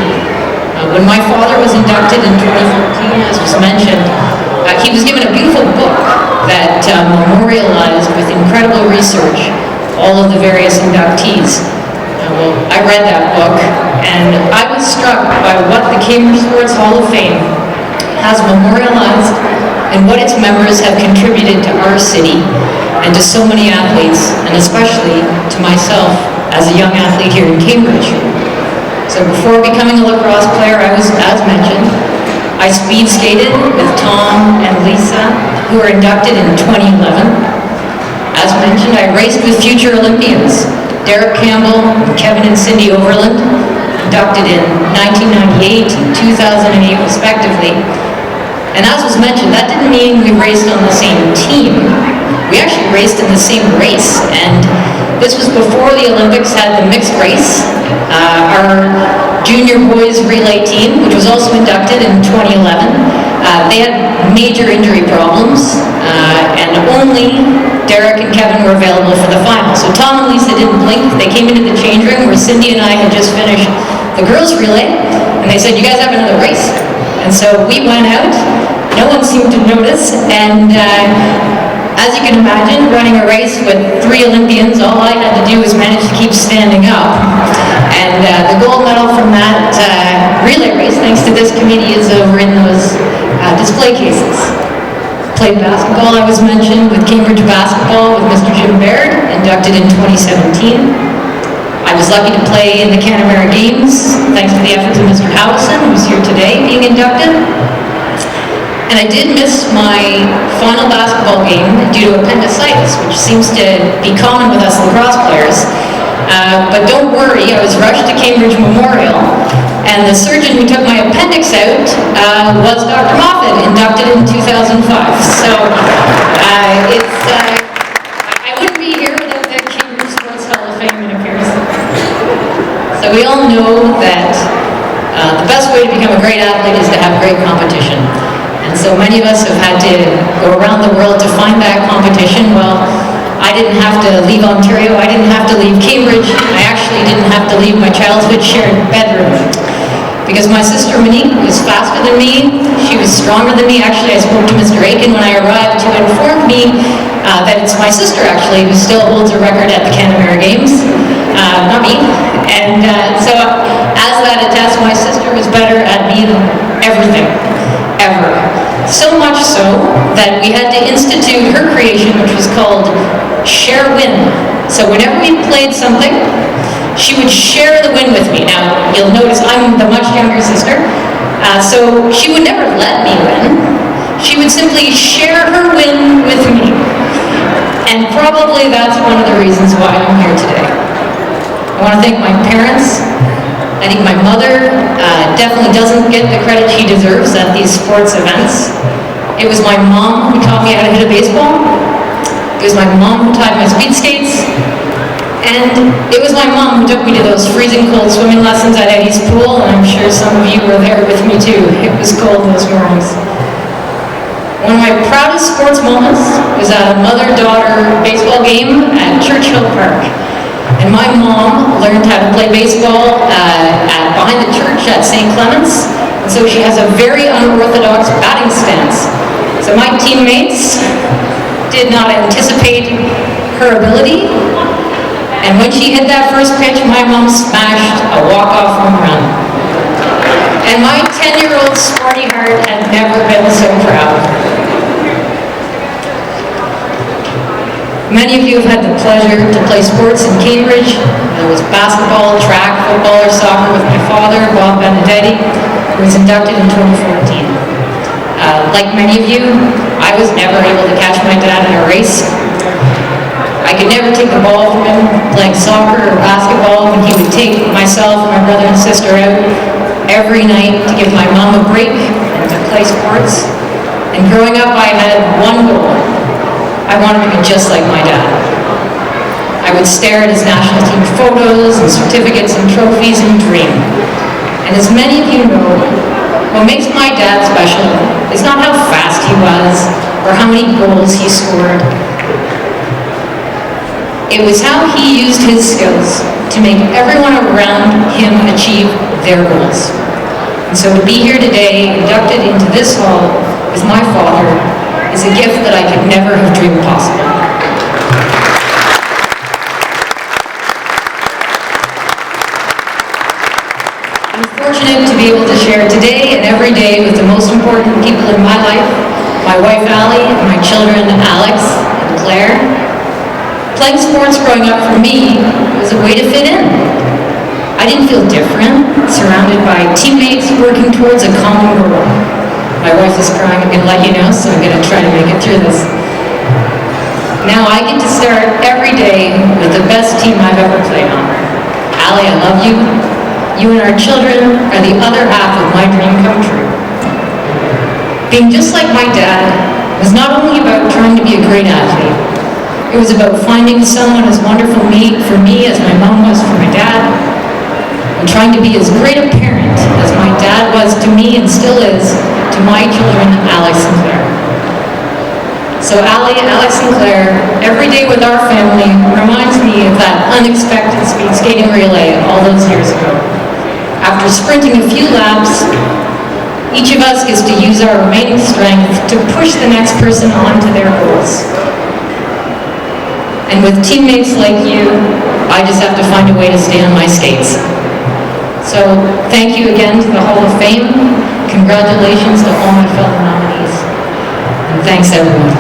[SPEAKER 8] When my father was inducted in 2014, as was mentioned, he was given a beautiful book that memorialized with incredible research all of the various inductees. Well, I read that book, and I was struck by what the Cambridge Sports Hall of Fame has memorialized and what its members have contributed to our city and to so many athletes, and especially to myself as a young athlete here in Cambridge. So before becoming a lacrosse player, I was, as mentioned, I speed skated with Tom and Lisa, who were inducted in 2011. As mentioned, I raced with future Olympians, Derek Campbell, Kevin and Cindy Overland, inducted in 1998 and 2008 respectively. And as was mentioned, that didn't mean we raced on the same team. We actually raced in the same race, and this was before the Olympics had the mixed race. Our junior boys relay team, which was also inducted in 2011, they had major injury problems, and only Derek and Kevin were available for the final. So Tom and Lisa didn't blink. They came into the change room where Cindy and I had just finished the girls' relay, and they said, "You guys have another race." And so we went out. No one seemed to notice, and as you can imagine, running a race with 3 Olympians, all I had to do was manage to keep standing up. And the gold medal from that relay race, thanks to this committee, is over in those display cases. Played basketball, I was mentioned, with Cambridge basketball with Mr. Jim Baird, inducted in 2017. I was lucky to play in the Canterbury Games, thanks to the efforts of Mr. Howison, who's here today being inducted. And I did miss my final basketball game due to appendicitis, which seems to be common with us lacrosse players. But don't worry, I was rushed to Cambridge Memorial, and the surgeon who took my appendix out was Dr. Moffat, inducted in 2005. So I wouldn't be here without the Cambridge Sports Hall of Fame, it appears. So we all know that the best way to become a great athlete is to have great competition. And so many of us have had to go around the world to find that competition. Well, I didn't have to leave Ontario, I didn't have to leave Cambridge, I actually didn't have to leave my childhood shared bedroom. Because my sister Monique was faster than me, she was stronger than me. Actually, I spoke to Mr. Aiken when I arrived who informed me that it's my sister actually who still holds a record at the Canterbury Games, not me. And so as that attests, my sister was better at me than everything, ever. So much so that we had to institute her creation, which was called Share Win. So whenever we played something, she would share the win with me. Now, you'll notice I'm the much younger sister, so she would never let me win. She would simply share her win with me. And probably that's one of the reasons why I'm here today. I want to thank my parents. I think my mother definitely doesn't get the credit she deserves at these sports events. It was my mom who taught me how to hit a baseball. It was my mom who tied my speed skates. And it was my mom who took me to those freezing cold swimming lessons at Eddie's pool, and I'm sure some of you were there with me too. It was cold those mornings. One of my proudest sports moments was at a mother-daughter baseball game at Churchill Park. And my mom learned how to play baseball behind the church at St. Clement's, and so she has a very unorthodox batting stance. So my teammates did not anticipate her ability, and when she hit that first pitch, my mom smashed a walk-off home run. And my 10-year-old sporty heart had never been so proud. Many of you have had the pleasure to play sports in Cambridge. There was basketball, track, football, or soccer with my father, Bob Benedetti, who was inducted in 2014. Like many of you, I was never able to catch my dad in a race. I could never take the ball from him playing soccer or basketball when he would take myself and my brother and sister out every night to give my mom a break and to play sports. And growing up, I had one goal. I wanted to be just like my dad. I would stare at his national team photos and certificates and trophies and dream. And as many of you know, what makes my dad special is not how fast he was or how many goals he scored. It was how he used his skills to make everyone around him achieve their goals. And so to be here today, inducted into this hall with my father, is a gift that I could never have dreamed possible. I'm fortunate to be able to share today and every day with the most important people in my life, my wife Allie and my children Alex and Claire. Playing sports growing up for me was a way to fit in. I didn't feel different, surrounded by teammates working towards a common goal. My wife is crying, I'm going to let you know, so I'm going to try to make it through this. Now I get to start every day with the best team I've ever played on. Allie, I love you. You and our children are the other half of my dream come true. Being just like my dad was not only about trying to be a great athlete, it was about finding someone as wonderful for me as my mom was for my dad, and trying to be as great a parent as my dad was to me and still is to my children, Alex and Claire. So Allie, Alex and Claire, every day with our family reminds me of that unexpected speed skating relay all those years ago. After sprinting a few laps, each of us gets to use our remaining strength to push the next person on to their goals. And with teammates like you, I just have to find a way to stay on my skates. So thank you again to the Hall of Fame. Congratulations to all my fellow nominees. And thanks everyone.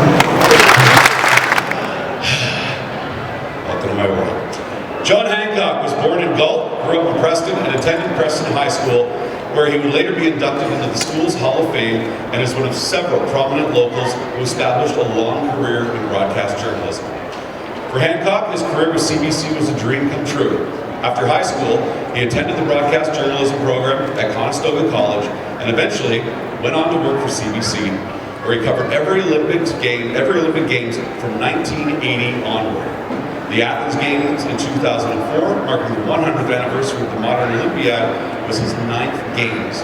[SPEAKER 1] Welcome to my world. John Hancock. Hancock was born in Galt, grew up in Preston, and attended Preston High School, where he would later be inducted into the school's Hall of Fame and is one of several prominent locals who established a long career in broadcast journalism. For Hancock, his career with CBC was a dream come true. After high school, he attended the broadcast journalism program at Conestoga College and eventually went on to work for CBC, where he covered every Olympic Games from 1980 onward. The Athens Games in 2004, marking the 100th anniversary of the modern Olympiad, was his 9th Games.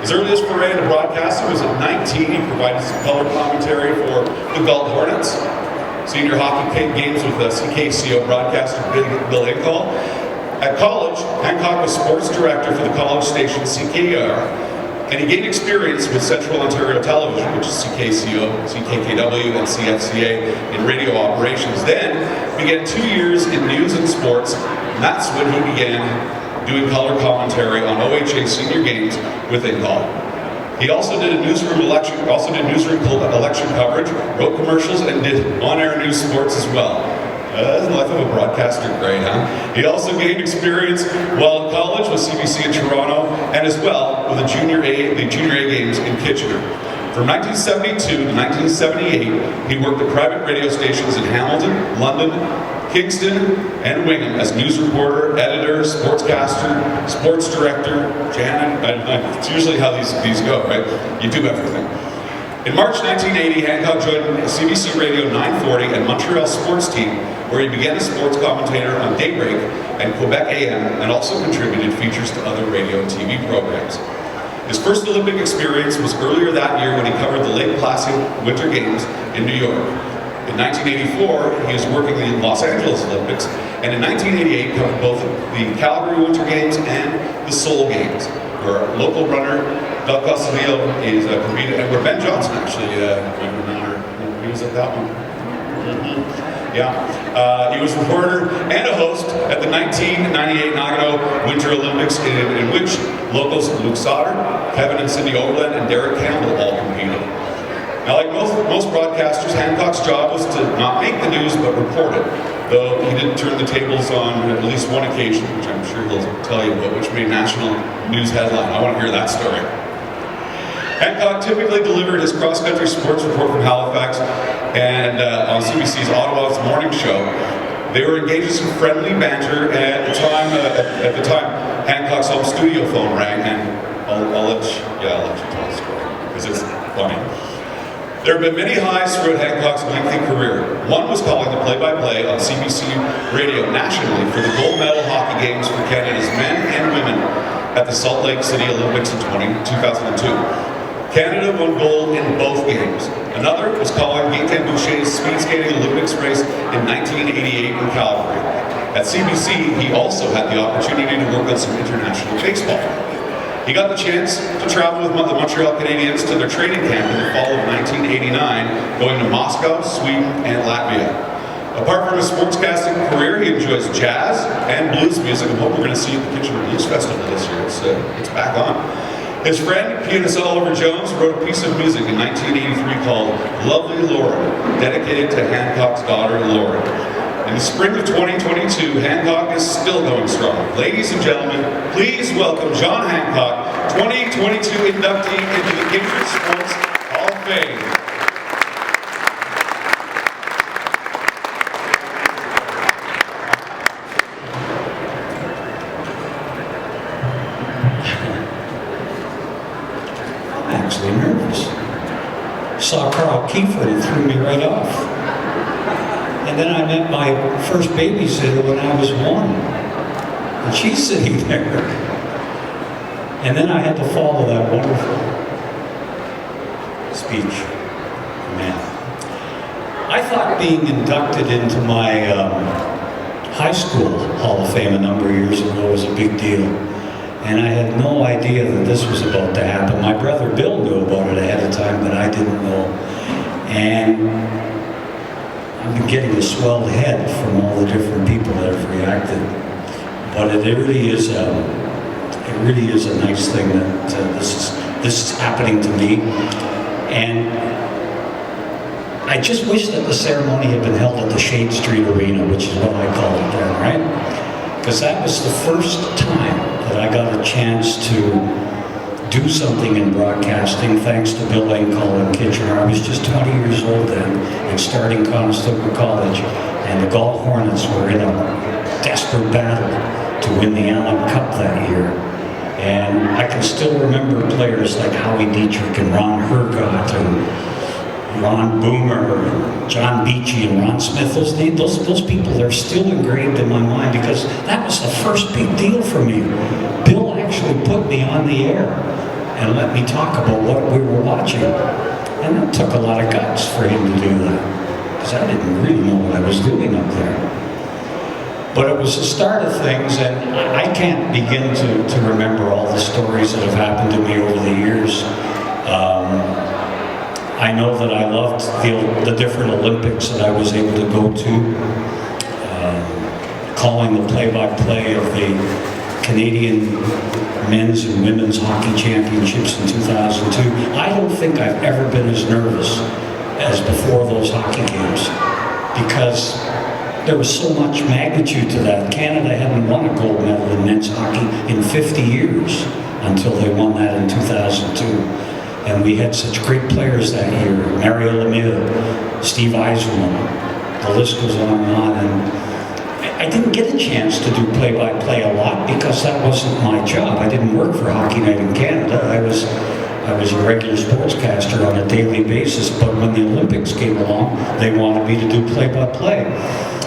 [SPEAKER 1] His earliest foray into broadcasting was at 19. He provided some color commentary for the Galt Hornets, senior hockey games with CKCO broadcaster Bill Hinkle. At college, Hancock was sports director for the college station CKR, and he gained experience with Central Ontario Television, which is CKCO, CKKW, and CFCA in radio operations. Then began 2 years in news and sports, and that's when he began doing color commentary on OHA senior games with Galt. He also did newsroom election coverage, wrote commercials, and did on-air news sports as well. That's the life of a broadcaster, great, huh? He also gained experience while in college with CBC in Toronto, and as well with the Junior A games in Kitchener. From 1972 to 1978, he worked at private radio stations in Hamilton, London, Kingston, and Wingham as news reporter, editor, sportscaster, sports director, it's usually how these go, right? You do everything. In March 1980, Hancock joined CBC Radio 940 and Montreal sports team, where he began as sports commentator on Daybreak and Quebec AM, and also contributed features to other radio and TV programs. His first Olympic experience was earlier that year when he covered the Lake Placid Winter Games in New York. In 1984, he was working in the Los Angeles Olympics, and in 1988 covered both the Calgary Winter Games and the Seoul Games, where our local runner, Doug Costaville, is competed, and where Ben Johnson actually, he was at that one. Yeah, he was a reporter and a host at the 1998 Nagano Winter Olympics, in which locals Luke Sauter, Kevin and Cindy Overland, and Derek Campbell all competed. Now, like most broadcasters, Hancock's job was to not make the news, but report it. Though he didn't turn the tables on at least one occasion, which I'm sure he'll tell you about, which made national news headline. I want to hear that story. Hancock typically delivered his cross-country sports report from Halifax and on CBC's Ottawa's morning show. They were engaged in some friendly banter, and at the time, Hancock's home studio phone rang, and I'll let you tell the story, because it's funny. There have been many highs throughout Hancock's lengthy career. One was calling the play-by-play on CBC Radio nationally for the gold medal hockey games for Canada's men and women at the Salt Lake City Olympics in 2002. Canada won gold in both games. Another was calling Gaetan Boucher's speed skating Olympics race in 1988 in Calgary. At CBC, he also had the opportunity to work on some international baseball. He got the chance to travel with the Montreal Canadiens to their training camp in the fall of 1989, going to Moscow, Sweden, and Latvia. Apart from his sportscasting career, he enjoys jazz and blues music. I hope we're going to see you at the Kitchener Blues Festival this year. It's back on. His friend, pianist Oliver Jones, wrote a piece of music in 1983 called Lovely Lorri, dedicated to Hancock's daughter, Lorri. In the spring of 2022, Hancock is still going strong. Ladies and gentlemen, please welcome John Hancock, 2022 inductee into the Kitchener Sports Hall of Fame.
[SPEAKER 9] I'm actually nervous. Saw Carl Kiefer and threw me right off. And then I met my first babysitter when I was 1. And she's sitting there. And then I had to follow that wonderful speech. Man. I thought being inducted into my high school Hall of Fame a number of years ago was a big deal. And I had no idea that this was about to happen. My brother Bill knew about it ahead of time, but I didn't know. And I've been getting a swelled head from all the different people that have reacted, but it really is a nice thing that this is happening to me, and I just wish that the ceremony had been held at the Shade Street Arena, which is what I call it then, right? because that was the first time that I got a chance to do something in broadcasting, thanks to Bill Call in Kitchener. I was just 20 years old then and starting Conestoga College, and the Galt Hornets were in a desperate battle to win the Allen Cup that year. And I can still remember players like Howie Dietrich and Ron Hergott and Ron Boomer, and John Beachy and Ron Smith. Those people, they're still engraved in my mind because that was the first big deal for me. Bill actually put me on the air and let me talk about what we were watching. And it took a lot of guts for him to do that, because I didn't really know what I was doing up there. But it was the start of things, and I can't begin to remember all the stories that have happened to me over the years. I know that I loved the different Olympics that I was able to go to. Calling the play-by-play of the Canadian men's and women's hockey championships in 2002. I don't think I've ever been as nervous as before those hockey games, because there was so much magnitude to that. Canada hadn't won a gold medal in men's hockey in 50 years until they won that in 2002. And we had such great players that year. Mario Lemieux, Steve Eisler, the list goes on and on. And I didn't get a chance to do play-by-play a lot because that wasn't my job. I didn't work for Hockey Night in Canada. I was a regular sportscaster on a daily basis, but when the Olympics came along, they wanted me to do play-by-play.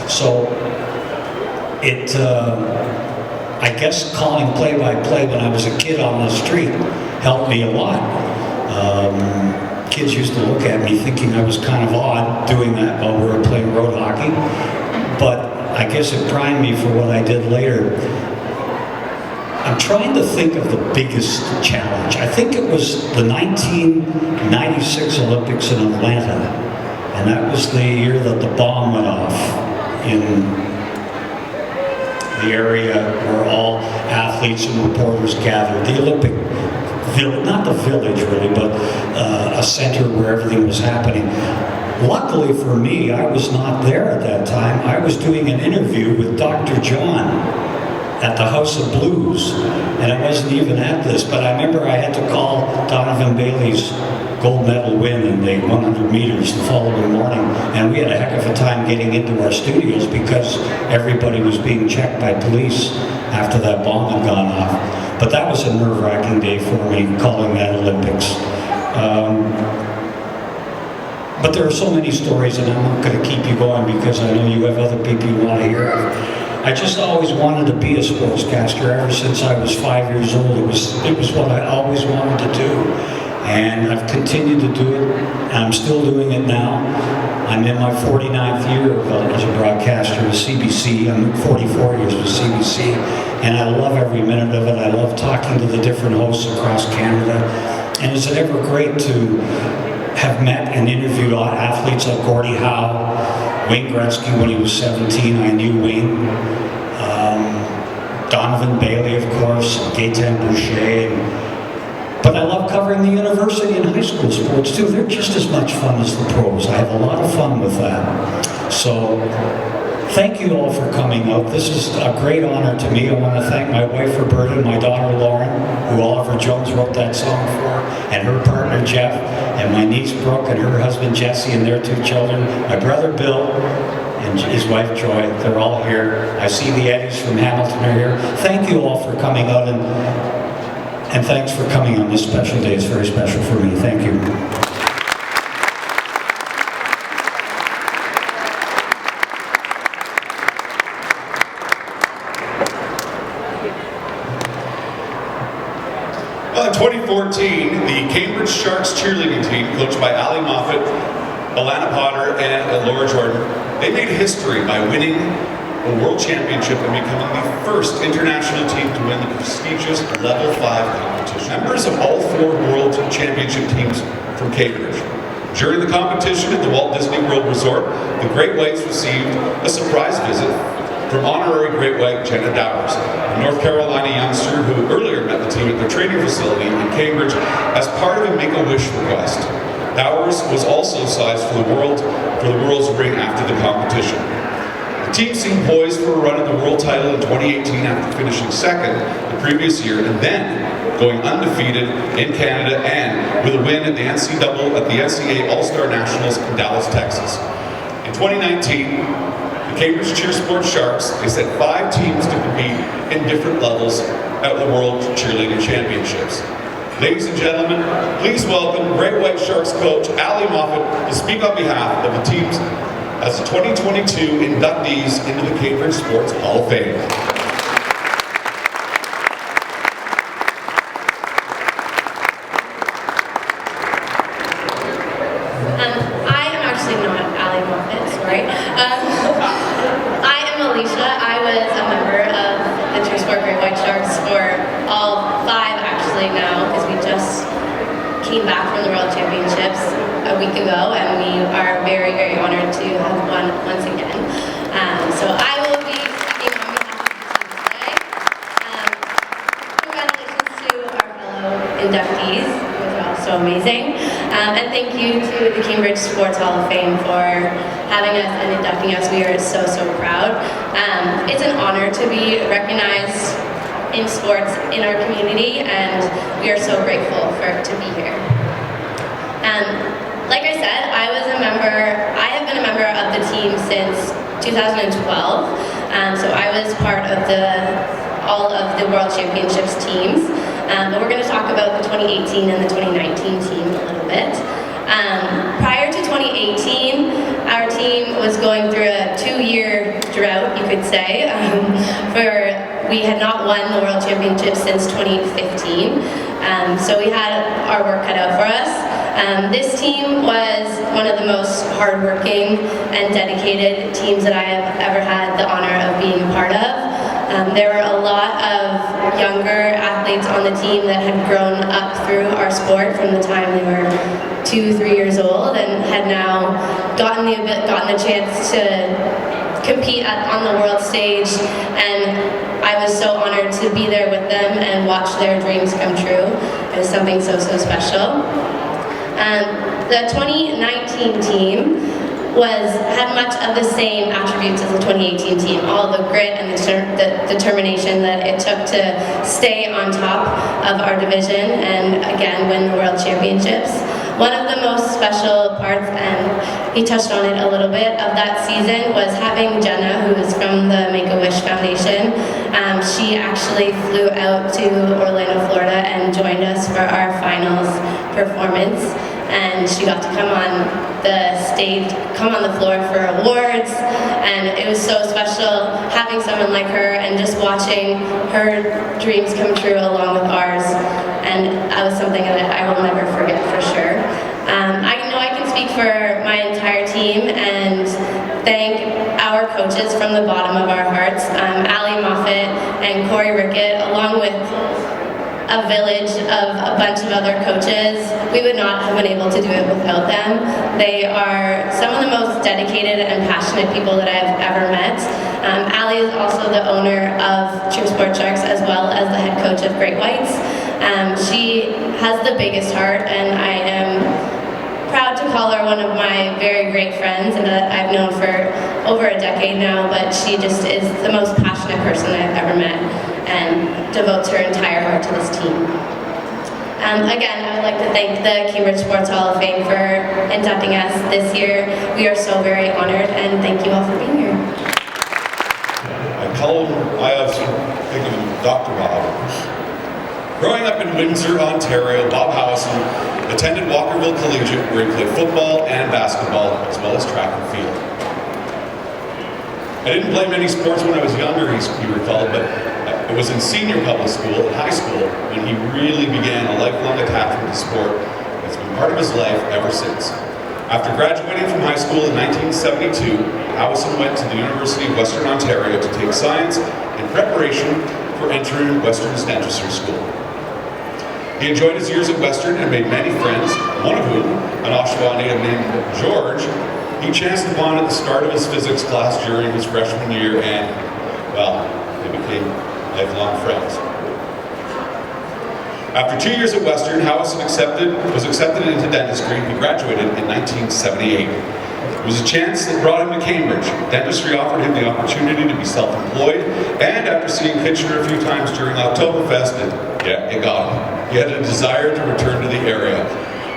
[SPEAKER 9] So I guess calling play-by-play when I was a kid on the street helped me a lot. Kids used to look at me thinking I was kind of odd doing that while we were playing road hockey, but I guess it primed me for what I did later. I'm trying to think of the biggest challenge. I think it was the 1996 Olympics in Atlanta, and that was the year that the bomb went off in the area where all athletes and reporters gathered. The Olympic village, not the village really, but a center where everything was happening. Luckily for me, I was not there at that time. I was doing an interview with Dr. John at the House of Blues, and I wasn't even at this, but I remember I had to call Donovan Bailey's gold medal win in the 100 meters the following morning, and we had a heck of a time getting into our studios because everybody was being checked by police after that bomb had gone off. But that was a nerve-wracking day for me, calling that Olympics. But there are so many stories, and I'm not going to keep you going because I know you have other people you want to hear of. I just always wanted to be a sportscaster ever since I was 5 years old. It was what I always wanted to do, and I've continued to do it, and I'm still doing it now. I'm in my 49th year as a broadcaster with CBC. I'm 44 years with CBC, and I love every minute of it. I love talking to the different hosts across Canada, and it's ever great to have met and interviewed athletes like Gordie Howe, Wayne Gretzky when he was 17, I knew Wayne, Donovan Bailey, of course, Gaetan Boucher. But I love covering the university and high school sports too. They're just as much fun as the pros. I have a lot of fun with that. So thank you all for coming out. This is a great honor to me. I want to thank my wife Roberta and my daughter Lauren, who Oliver Jones wrote that song for, and her partner Jeff, and my niece Brooke and her husband Jesse and their 2 children, my brother Bill and his wife Joy. They're all here. I see the Eddies from Hamilton are here. Thank you all for coming out, and thanks for coming on this special day. It's very special for me. Thank you.
[SPEAKER 1] Well, in 2014, the Cambridge Sharks cheerleading team, coached by Ali Moffat, Alana Potter, and Laura Jordan, they made history by winning a world championship and becoming the first international team to win the prestigious Level 5 competition. Members of all 4 world championship teams from Cambridge. During the competition at the Walt Disney World Resort, the Great Whites received a surprise visit from honorary Great White Jenna Dowers, a North Carolina youngster who earlier met the team at their training facility in Cambridge as part of a Make-A-Wish request. Dowers was also sized for the world's ring after the competition. The team seemed poised for a run at the world title in 2018 after finishing second the previous year and then going undefeated in Canada and with a win at the NCAA All-Star Nationals in Dallas, Texas. In 2019, the Cambridge Cheer Sports Sharks, they set 5 teams to compete in different levels at the World Cheerleading Championships. Ladies and gentlemen, please welcome Great White Sharks coach Ali Moffat to speak on behalf of the teams as the 2022 inductees into the Cambridge Sports Hall of Fame.
[SPEAKER 5] I am actually not Ali Moffat, sorry. I am Alicia. I was a member of the Cheer Sport Great White Sharks for all 5 actually now, because we just came back from the World Championships a week ago, and we are very, very honored to have won once again. So I will be speaking on behalf of the team today. Congratulations to our fellow inductees, which are also amazing. And thank you to the Cambridge Sports Hall of Fame for having us and inducting us. We are so, so proud. It's an honor to be recognized in sports in our community, and we are so grateful to be here. Like I said, I have been a member of the team since 2012. So I was part of all of the World Championships teams. But we're going to talk about the 2018 and the 2019 team a little bit. Prior to 2018, our team was going through a 2-year drought, you could say, we had not won the World Championships since 2015. So we had our work cut out for us. This team was one of the most hardworking and dedicated teams that I have ever had the honor of being a part of. There were a lot of younger athletes on the team that had grown up through our sport from the time they were 2-3 years old and had now gotten the chance to compete on the world stage, and I was so honored to be there with them and watch their dreams come true. It was something so, so special. The 2019 team had much of the same attributes as the 2018 team, all the grit and the determination that it took to stay on top of our division and again win the World Championships. One of the most special parts, and he touched on it a little bit, of that season was having Jenna, who is from the Make-A-Wish Foundation. She actually flew out to Orlando, Florida and joined us for our finals performance. And she got to come on the stage, come on the floor for awards, and it was so special having someone like her and just watching her dreams come true along with ours, and that was something that I will never forget for sure. I know I can speak for my entire team and thank our coaches from the bottom of our hearts, Ali Moffat and Corey Rickett, along with a village of a bunch of other coaches. We would not have been able to do it without them. They are some of the most dedicated and passionate people that I've ever met. Ali is also the owner of Cheer Sport Sharks as well as the head coach of Great Whites. She has the biggest heart, and I am proud to call her one of my very great friends and that I've known for over a decade now, but she just is the most passionate person I've ever met and devotes her entire heart to this team. Again, I would like to thank the Cambridge Sports Hall of Fame for inducting us this year. We are so very honored, and thank you all for being here.
[SPEAKER 1] I also think of Dr. Bob. Growing up in Windsor, Ontario, Bob Howison attended Walkerville Collegiate, where he played football and basketball, as well as track and field. I didn't play many sports when I was younger, he recalled, but it was in senior public school, high school, when he really began a lifelong attachment to sport that's been part of his life ever since. After graduating from high school in 1972, Howison went to the University of Western Ontario to take science in preparation for entering Western's dentistry school. He enjoyed his years at Western and made many friends, one of whom, an Oshawa native named George, he chanced upon at the start of his physics class during his freshman year, and, well, they became lifelong friends. After 2 years at Western, Howison was accepted into dentistry. He graduated in 1978. It was a chance that brought him to Cambridge. Dentistry offered him the opportunity to be self-employed, and after seeing Kitchener a few times during Oktoberfest, it got him. He had a desire to return to the area.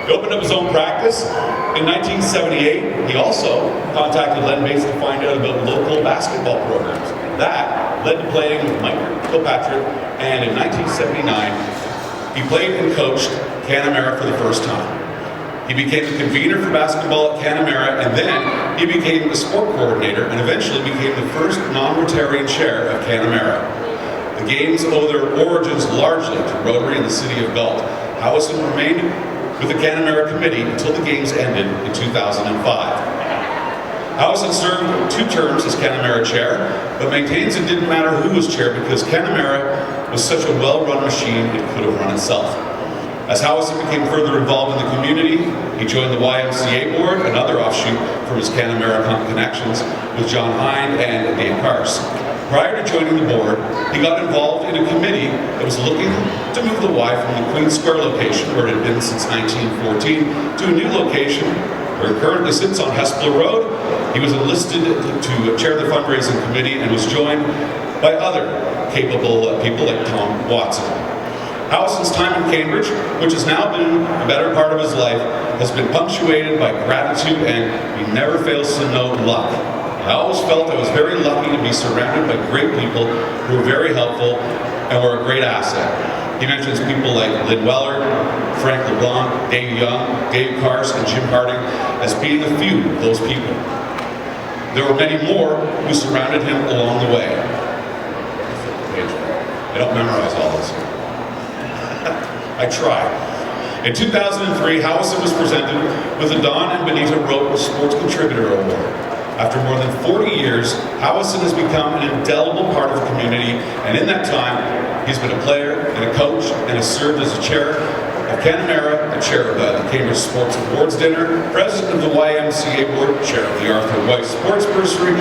[SPEAKER 1] He opened up his own practice. In 1978, he also contacted Len Bates to find out about local basketball programs. That led to playing with Mike Kilpatrick, and in 1979, he played and coached Canamera for the first time. He became the convener for basketball at Canamera, and then he became the sport coordinator and eventually became the first non-Rotarian chair of Canamera. The games owe their origins largely to Rotary in the city of Galt. Howison remained with the Canamera committee until the games ended in 2005. Howison served 2 terms as Canamera chair, but maintains it didn't matter who was chair because Canamera was such a well-run machine it could have run itself. As Howison became further involved in the community, he joined the YMCA board, another offshoot from his Canamera connections with John Hind and Dave Cars. Prior to joining the board, he got involved in a committee that was looking to move the Y from the Queen Square location, where it had been since 1914, to a new location where it currently sits on Hespeler Road. He was enlisted to chair the fundraising committee and was joined by other capable people like Tom Watson. Howison's time in Cambridge, which has now been the better part of his life, has been punctuated by gratitude, and he never fails to note luck. I always felt I was very lucky to be surrounded by great people who were very helpful and were a great asset. He mentions people like Lynn Weller, Frank LeBlanc, Dave Young, Dave Cars, and Jim Harding as being a few of those people. There were many more who surrounded him along the way. I don't memorize all this. I try. In 2003, Howison was presented with the Don and Benita Rote Sports Contributor Award. After more than 40 years, Howison has become an indelible part of the community, and in that time, he's been a player and a coach and has served as a chair of Canamera, the chair of the Cambridge Sports Awards Dinner, president of the YMCA board, chair of the Arthur White Sports Bursary,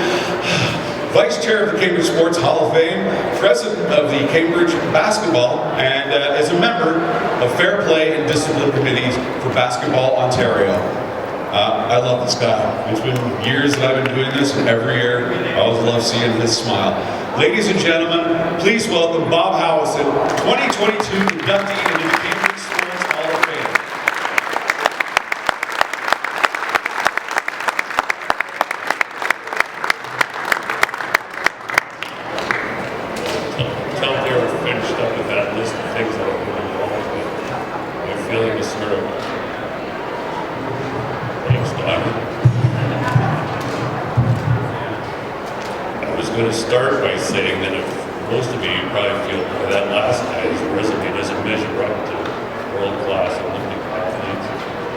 [SPEAKER 1] vice chair of the Cambridge Sports Hall of Fame, president of the Cambridge Basketball, and is a member of Fair Play and Discipline Committees for Basketball Ontario. I love this guy. It's been years that I've been doing this, and every year I always love seeing his smile. Ladies and gentlemen, please welcome Bob Howison, 2022 inductee into the Cambridge Sports Hall of Fame.
[SPEAKER 10] Until they were finished up with that list of things that I've been involved with, my feeling is sort of, thanks, Don. I was going to start by saying that if most of you probably feel by that last guy's resume doesn't measure up to world-class Olympic athletes,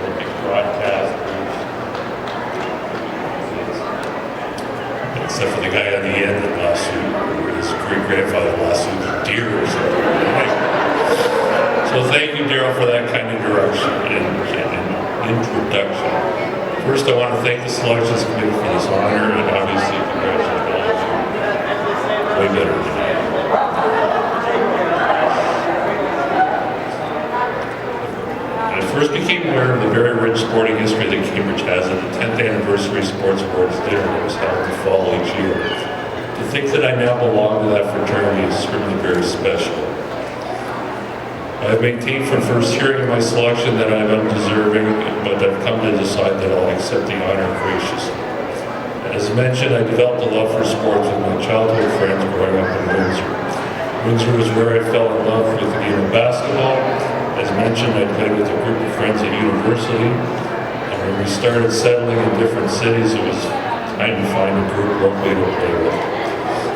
[SPEAKER 10] Olympic broadcasters, except for the guy on the end that last suit, where his great-grandfather last suit a deer or something. So thank you, Daryl, for that kind of direction and introduction. First, I want to thank the Selections Committee for this honor, and obviously congratulate all of you. Way better than I. I first became aware of the very rich sporting history that Cambridge has at the 10th Anniversary Sports Awards Dinner that was held the fall each year. To think that I now belong to that fraternity is certainly very special. I have maintained from first hearing of my selection that I am undeserving, but I've come to decide that I'll accept the honor graciously. As mentioned, I developed a love for sports with my childhood friends growing up in Windsor. Windsor was where I fell in love with the game of basketball. As mentioned, I played with a group of friends at university, and when we started settling in different cities, it was time to find a group locally to play with.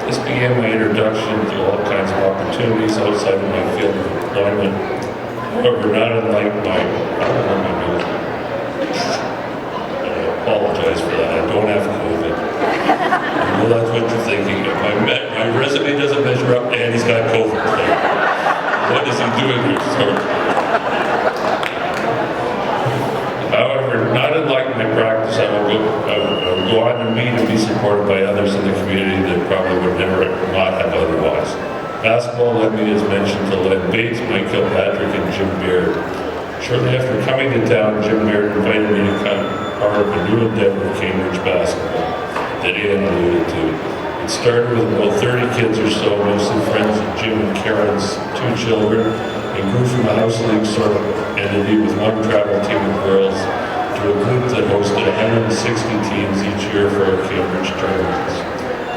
[SPEAKER 10] This began my introduction to all kinds of opportunities outside of my field of employment. However, not unlike my, I apologize for that, I don't have COVID. I know that's what you're thinking. My resume doesn't measure up, and he's got COVID. What is he doing here? However, not unlike my practice, I will go on to meet and be supported by others in the community that probably would never not have otherwise. Basketball led me, as mentioned, to Lloyd Bates, Mike Kilpatrick, and Jim Baier. Shortly after coming to town, Jim Baier invited me to come part of a new endeavor, Cambridge basketball, that Ann alluded to. It started with about 30 kids or so, mostly friends of Jim and Karen's 2 children, and grew from a house league sort of entity with one travel team of girls to a group that hosted 160 teams each year for our Cambridge tournaments.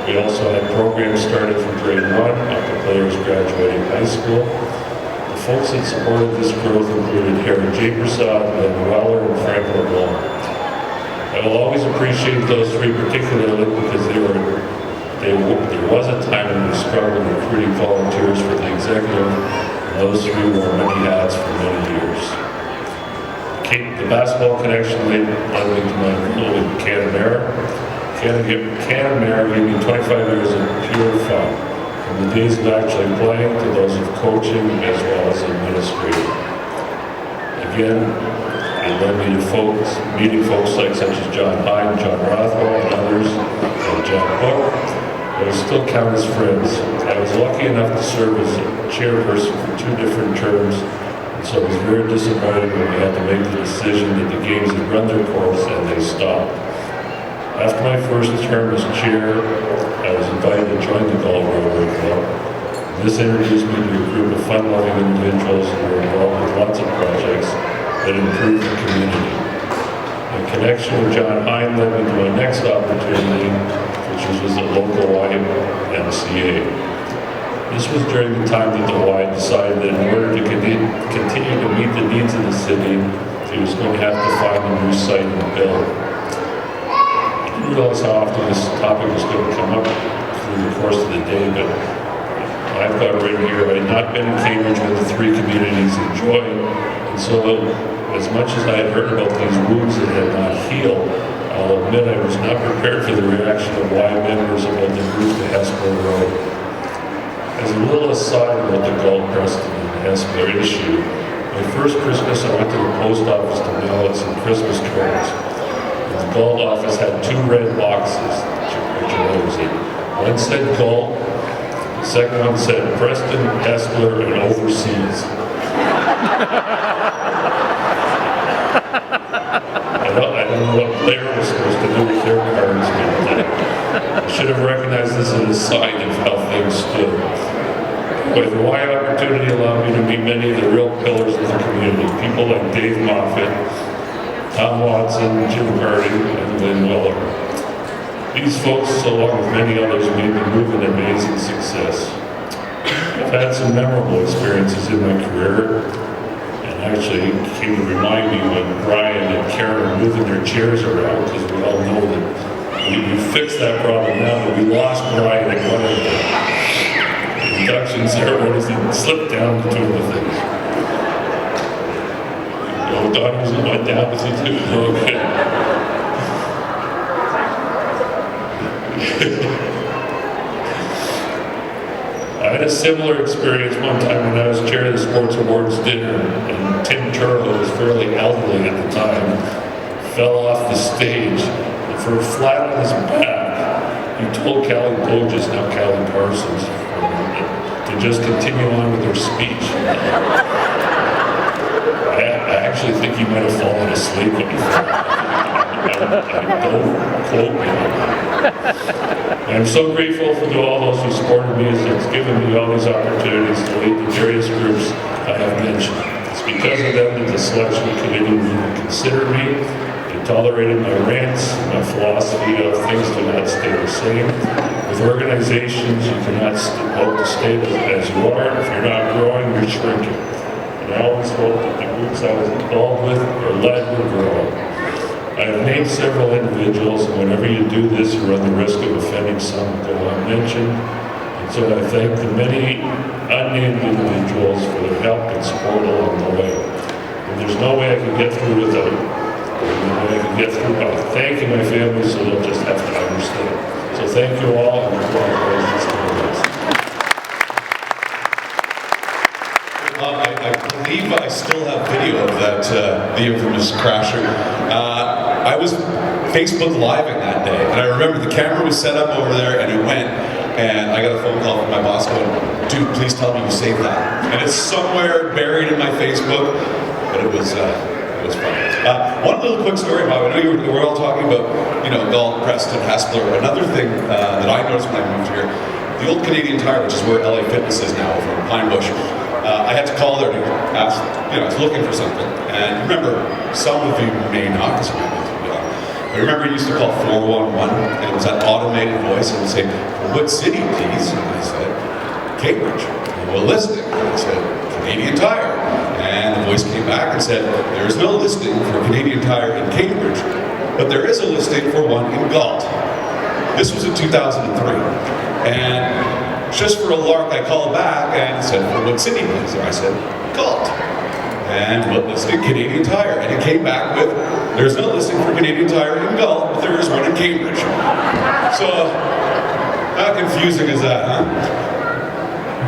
[SPEAKER 10] We also had programs started from grade 1 up to players graduating high school. The folks that supported this growth included Harry J. Prasad, Len Weller, and Frank LeBlanc. I will always appreciate those 3 particularly because there was a time when we struggled recruiting volunteers for the executive, and those 3 wore many hats for many years. The basketball connection led me to my role with Canamera. Canamera gave me 25 years of pure fun, from the days of actually playing to those of coaching as well as administrating. Again, it led me to meeting folks like such as John Hyde, John Rothwell, and others, and John Book. I would still count as friends. I was lucky enough to serve as chairperson for 2 different terms, and so I was very disappointed when we had to make the decision that the games had run their course and they stopped. After my first term as chair, I was invited to join the Galt Rotary Club. This introduced me to a group of fun-loving individuals who were involved with lots of projects that improved the community. In connection with John Hine led me to my next opportunity, which was at local YMCA. This was during the time that the Y decided that in order to continue to meet the needs of the city, he was going to have to find a new site and build. I didn't realize how often this topic was going to come up through the course of the day, but I've got written here, I had not been in Cambridge with the 3 communities enjoyed, and so as much as I had heard about these wounds that had not healed, I'll admit I was not prepared for the reaction of Y members about the move to Hesper Road. As a little aside about the Galt Preston and Hesper issue, my first Christmas I went to the post office to mail out some Christmas cards. The Galt office had 2 red boxes, which I was in. One said Galt, the second one said Preston, Eisler, and overseas. I don't know what player was supposed to do with their cards, but I should have recognized this as a sign of how things stood. But the Y opportunity allowed me to meet many of the real pillars of the community, people like Dave Moffett, Tom Watson, Jim Hardy, and Lynn Weller. These folks, along with many others, made the move an amazing success. I've had some memorable experiences in my career, and actually came to remind me when Brian and Karen were moving their chairs around, because we all know that we fixed that problem now, but we lost Brian at one of the induction ceremonies and slipped down between the things. Your daughters went down with you too? Okay. I had a similar experience one time when I was chair of the Sports Awards dinner, and Tim Turtle, who was fairly elderly at the time, fell off the stage, and for a flat on his back, he told Callie Boges, now Callie Parsons, to just continue on with her speech. I actually think he might have fallen asleep when he fell. Don't quote me. I'm so grateful to all those who supported me, as it's given me all these opportunities to lead the various groups I have mentioned. It's because of them that the selection committee would even consider me. They tolerated my rants, my philosophy of things do not stay the same. With organizations, you cannot hope to stay as you are. If you're not growing, you're shrinking. And I always hope that the groups I was involved with or led would grow. I have named several individuals, and whenever you do this, you run the risk of offending some that go unmentioned. And so I thank the many unnamed individuals for their help and support along the way. And there's no way I can get through without it. There's no way I can get through by thanking my family, so they'll just have to understand. So thank you all, and congratulations to the rest.
[SPEAKER 1] I believe I still have video of that, the infamous crasher. I was Facebook Living that day, and I remember the camera was set up over there, and it went, and I got a phone call from my boss going, dude, please tell me you saved that. And it's somewhere buried in my Facebook, but it was was fun. One little quick story about, I know we're all talking about, you know, Galt, Preston, Haspler. Another thing that I noticed when I moved here, the old Canadian Tire, which is where LA Fitness is now, over in Pine Bush, I had to call there to ask, you know, I was looking for something. And remember, some of you may not, because you might be too young. I remember I used to call 411, and it was that automated voice, and it would say, "What city, please?" And I said, "Cambridge." And, "Well, listing." And I said, "Canadian Tire." And the voice came back and said, "There is no listing for Canadian Tire in Cambridge, but there is a listing for one in Galt." This was in 2003. And just for a lark, I called back and said, "For what city, please?" And I said, "Galt." And what listing? Canadian Tire. And it came back with, "There's no listing for Canadian Tire in Galt, but there is one in Cambridge." So, how confusing is that, huh?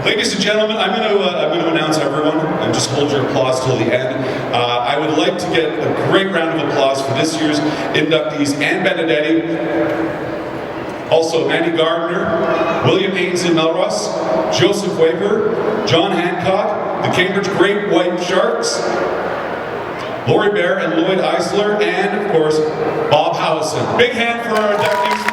[SPEAKER 1] Ladies and gentlemen, I'm going to announce everyone, and just hold your applause till the end. I would like to get a great round of applause for this year's inductees and Benedetti. Also, Mandy Gardiner, William Ainslie Melross, Joseph Wayper, John Hancock, the Cambridge Great White Sharks, Lorri Baier and Lloyd Eisler, and of course, Bob Howison. Big hand for our inductees.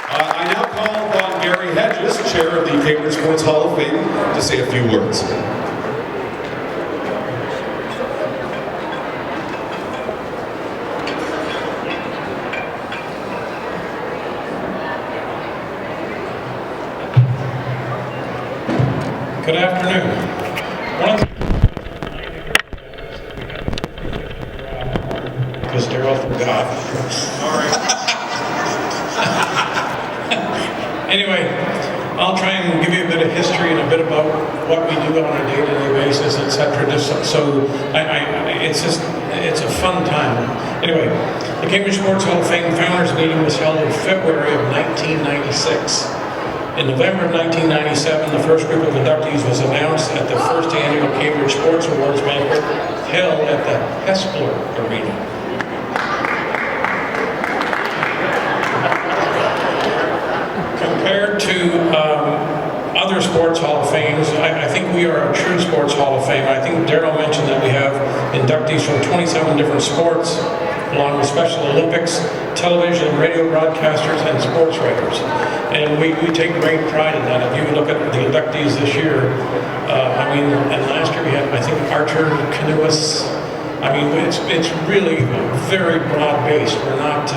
[SPEAKER 1] I now call upon Gary Hedges, chair of the Cambridge Sports Hall of Fame, to say a few words.
[SPEAKER 6] Good afternoon. Because Daryl forgot. Sorry. Anyway, I'll try and give you a bit of history and a bit about what we do on a day-to-day basis, etc. So it's a fun time. Anyway, the Cambridge Sports Hall of Fame Founders Meeting was held in February of 1996. In November of 1997, the first group of inductees was announced at the first annual Cambridge Sports Awards banquet held at the Eisler Arena. Compared to other sports Hall of Fames, I think we are a true sports Hall of Fame. I think Daryl mentioned that we have inductees from 27 different sports, along with Special Olympics, television and radio broadcasters, and sports writers. And we take great pride in that. If you look at the inductees this year, and last year we had, I think, archer, canoeists. I mean, it's really very broad-based. We're not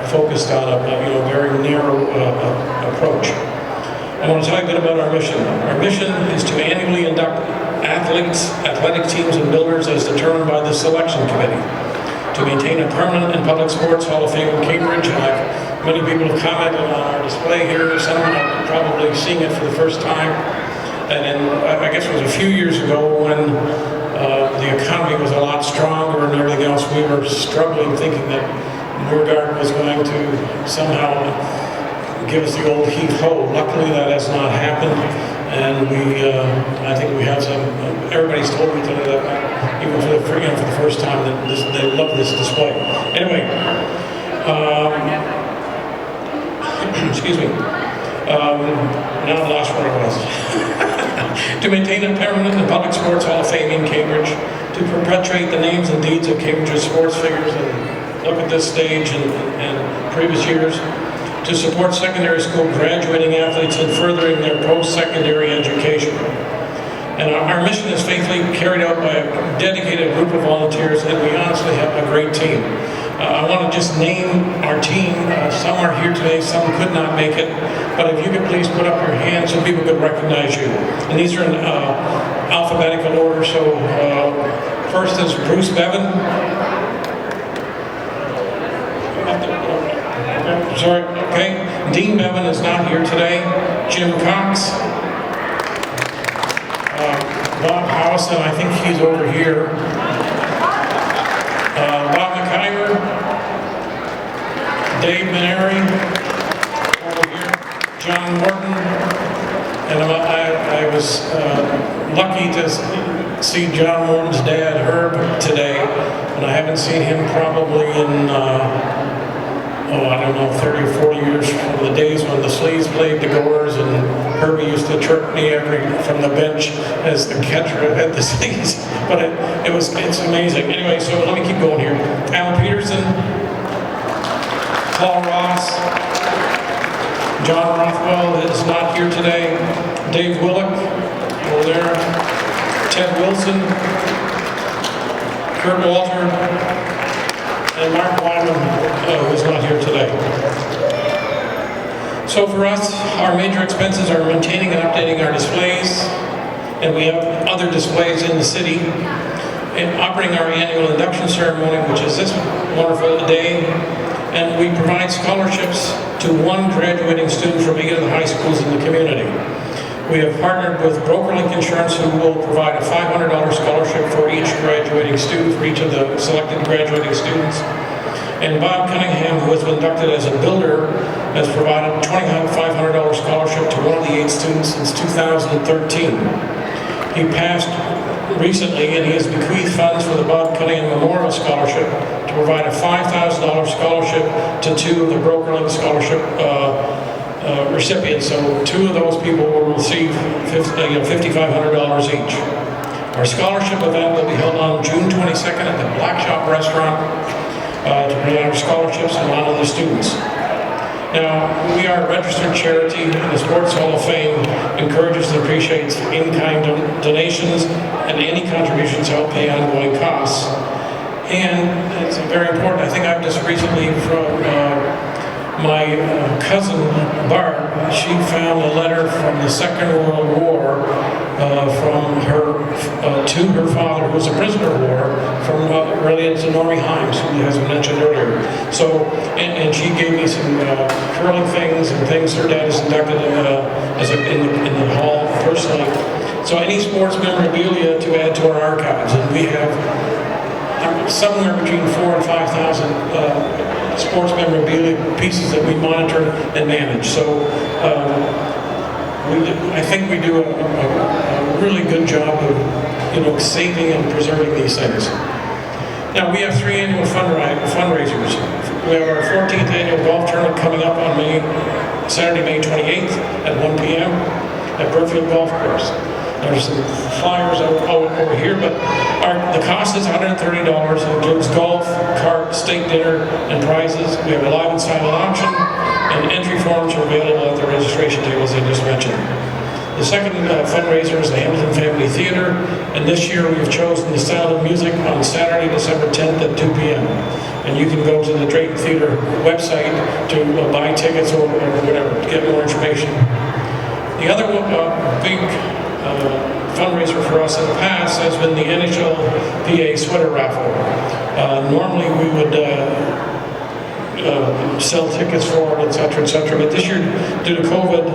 [SPEAKER 6] focused on a very narrow approach. I want to tell you a bit about our mission. Our mission is to annually induct athletes, athletic teams, and builders as determined by the selection committee, to maintain a permanent and public sports Hall of Fame in Cambridge. And many people have commented on our display here. Some are probably seeing it for the first time. And then I guess it was a few years ago when the economy was a lot stronger and everything else, we were struggling, thinking that Moorgarden was going to somehow give us the old heave-ho. Luckily that has not happened. And I think we have some, everybody's told me today that even for the first time that they love this display. Anyway, excuse me. Now I lost where I was. To maintain a permanent and public sports Hall of Fame in Cambridge, to perpetuate the names and deeds of Cambridge's sports figures, and look at this stage and previous years, to support secondary school graduating athletes in furthering their post-secondary education. And our mission is faithfully carried out by a dedicated group of volunteers, and we honestly have a great team. I want to just name our team. Some are here today, some could not make it, but if you could please put up your hands so people could recognize you. And these are in alphabetical order, so first is Bruce Bevan. Sorry, okay. Dean Bevan is not here today. Jim Cox. Bob Howison, I think he's over here. Bob McIver. Dave Benedetti, over here. John Morton. And I was lucky to see John Morton's dad, Herb, today. And I haven't seen him probably in I don't know, 30 or 40 years from the days when when the Sleeves played the Goers, and Herbie used to chirp me from the bench as the catcher at the Sleeves. But it's amazing. Anyway, so let me keep going here. Alan Peterson, Paul Ross, John Rothwell is not here today. Dave Willock, over there. Ted Wilson, Kurt Walter, and Mark Wyman, who is not here today. So for us, our major expenses are maintaining and updating our displays, and we have other displays in the city, and operating our annual induction ceremony, which is this wonderful day, and we provide scholarships to one graduating student from either of the high schools in the community. We have partnered with BrokerLink Insurance, who will provide a $500 scholarship for each graduating student, for each of the selected graduating students. And Bob Cunningham, who has been inducted as a builder, has provided a $2,500 scholarship to one of the 8 students since 2013. He passed recently, and he has bequeathed funds for the Bob Cunningham Memorial Scholarship to provide a $5,000 scholarship to 2 of the BrokerLink Scholarship recipients. So 2 of those people will receive $5,500 each. Our scholarship event will be held on June 22nd at the Black Shop Restaurant to present our scholarships and honor the students. Now, we are a registered charity, and the Sports Hall of Fame encourages and appreciates in-kind donations and any contributions to help pay ongoing costs. And it's very important. I think I've just recently, from my cousin Barb, she found a letter from the Second World War from her to her father, who was a prisoner of war, from related to Lorri Himes, who has been mentioned earlier. So, and she gave me some curling things and things her dad is inducted in the hall personally. So any sports memorabilia to add to our archives, and we have somewhere between 4,000 and 5,000 sports memorabilia pieces that we monitor and manage. So I think we do a really good job of saving and preserving these things. Now we have 3 annual fundraisers. We have our 14th annual golf tournament coming up on Saturday, May 28th at 1 p.m. at Brookfield Golf Course. There's some flyers over here, but the cost is $130. It includes golf, cart, steak dinner, and prizes. We have a live and silent auction, and entry forms are available at the registration tables I just mentioned. The second fundraiser is the Hamilton Family Theater, and this year we have chosen The Sound of Music on Saturday, December 10th at 2 p.m. And you can go to the Drayton Theater website to buy tickets or whatever, to get more information. The other big fundraiser for us in the past has been the NHLPA sweater raffle. Normally we would sell tickets for it, etc., but this year, due to COVID,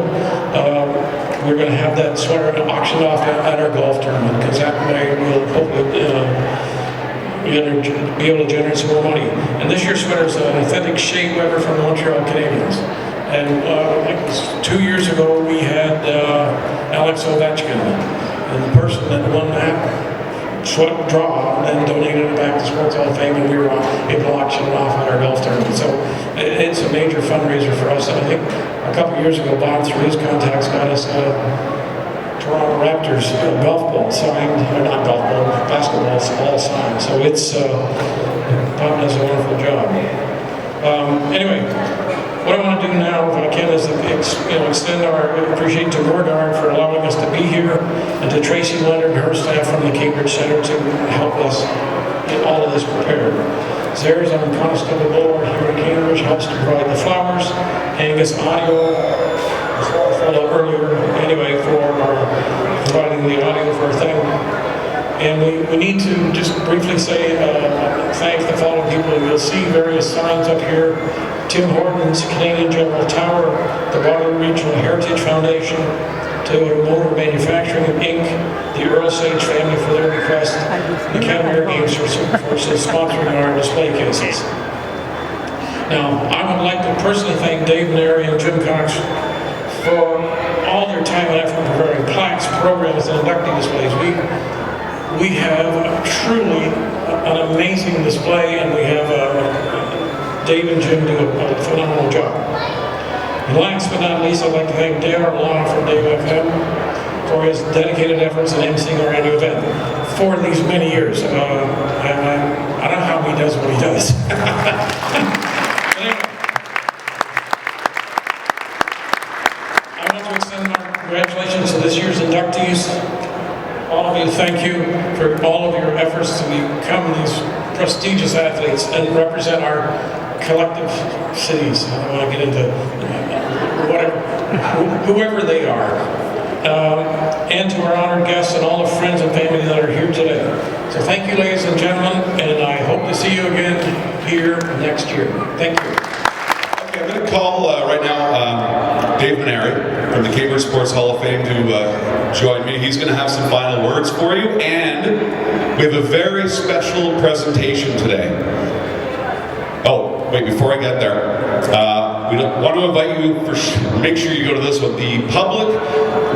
[SPEAKER 6] we're going to have that sweater auctioned off at our golf tournament, because that way we'll hopefully be able to generate some more money. And this year's sweater is an authentic Shea Weber from the Montreal Canadiens. And I think it was 2 years ago we had Alex Ovechkin, and the person that won that draw then donated it back to Sports Hall of Fame, and we were able to auction it off at our golf tournament. So it's a major fundraiser for us. And I think a couple of years ago, Bob, through his contacts, got us Toronto Raptors golf ball signed, or not golf ball, basketball all signed. So it's Bob does a wonderful job. Anyway, what I want to do now, if I can, is extend our appreciation to Gardiner for allowing us to be here, and to Tracy Leonard and her staff from the Cambridge Center to help us get all of this prepared. Zares on Constable Boulevard here in Cambridge helps to provide the flowers. Angus Audio, earlier, anyway, for providing the audio for our thing. And we need to just briefly say thank the following people. You'll see various signs up here. Tim Hortons, Canadian General Tower, the Baier Regional Heritage Foundation, Toyota Motor Manufacturing Inc., the Earl Sage family for their request, the Catamari Games for sponsoring our display cases. Now, I would like to personally thank Dave Neri and Jim Cox for all their time and effort preparing plaques, programs, and inductee displays. We have truly an amazing display, and we have Dave and Jim do a phenomenal job. And last but not least, I'd like to thank Dale Long from Dave FM for his dedicated efforts in emceeing our annual event for these many years. I don't know how he does what he does. I want to extend my congratulations to this year's inductees. All of you, thank you for all of your efforts to become these prestigious athletes and represent our collective cities. I don't want to get into whoever they are. And to our honored guests and all the friends and family that are here today. So thank you, ladies and gentlemen, and I hope to see you again here next year. Thank you.
[SPEAKER 1] Okay, I'm going to call right now Dave Benedetti from the Cambridge Sports Hall of Fame to join me. He's going to have some final words for you, and we have a very special presentation today. Oh, wait, before I get there, we want to invite you, make sure you go to this one. The public,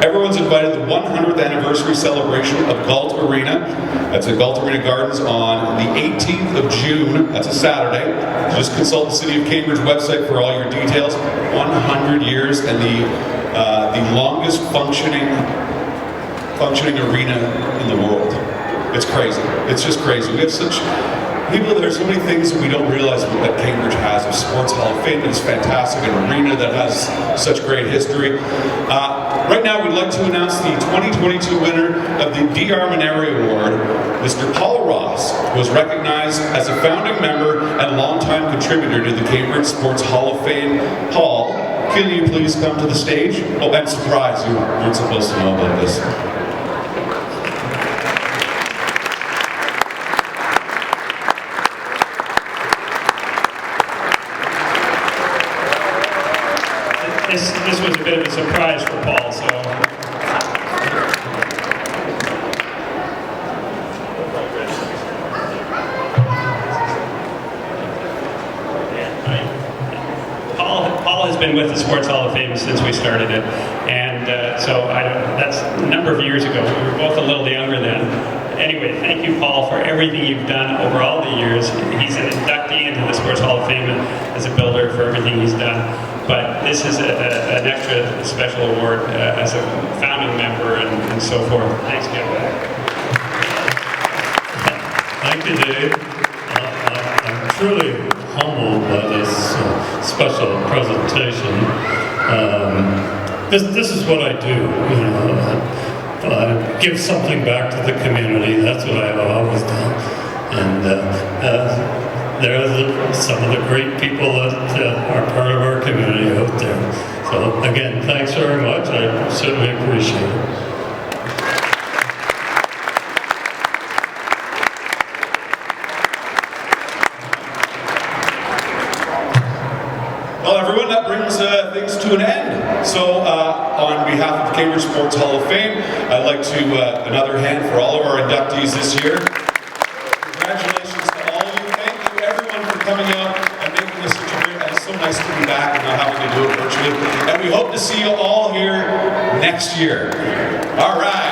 [SPEAKER 1] everyone's invited to the 100th anniversary celebration of Galt Arena. That's at Galt Arena Gardens on the 18th of June. That's a Saturday. Just consult the City of Cambridge website for all your details. 100 years and the longest functioning arena in the world. It's crazy. It's just crazy. We have such people, there's so many things that we don't realize that Cambridge has. A sports hall of fame that is fantastic, an arena that has such great history. Right now, we'd like to announce the 2022 winner of the D.R. Maneri Award. Mr. Paul Ross was recognized as a founding member and longtime contributor to the Cambridge Sports Hall of Fame. Paul, can you please come to the stage? Oh, I'm surprised you weren't supposed to know about this.
[SPEAKER 7] This was a bit of a surprise for Paul, so. Paul has been with the Sports Hall of Fame since we started it, and that's a number of years ago. We were both a little younger then. Anyway, thank you, Paul, for everything you've done over all the years. He's an inductee into the Sports Hall of Fame as a builder for everything he's done. But this is an extra special award as a founding member and so forth. Thanks, Jeff.
[SPEAKER 10] Thank you, Dave. I'm truly humbled by this special presentation. This is what I do, you know. Give something back to the community. That's what I've always done. And there are some of the great people that are part of our community out there. So again, thanks very much. I certainly appreciate it.
[SPEAKER 1] Well, everyone, that brings things to an end. So, on behalf of the Cambridge Sports Hall of Fame, I'd like to another hand for all of our inductees this year. Congratulations to all of you. Thank you, everyone, for coming out and making this such a great. It's so nice to be back and not having to do it virtually. And we hope to see you all here next year. All right.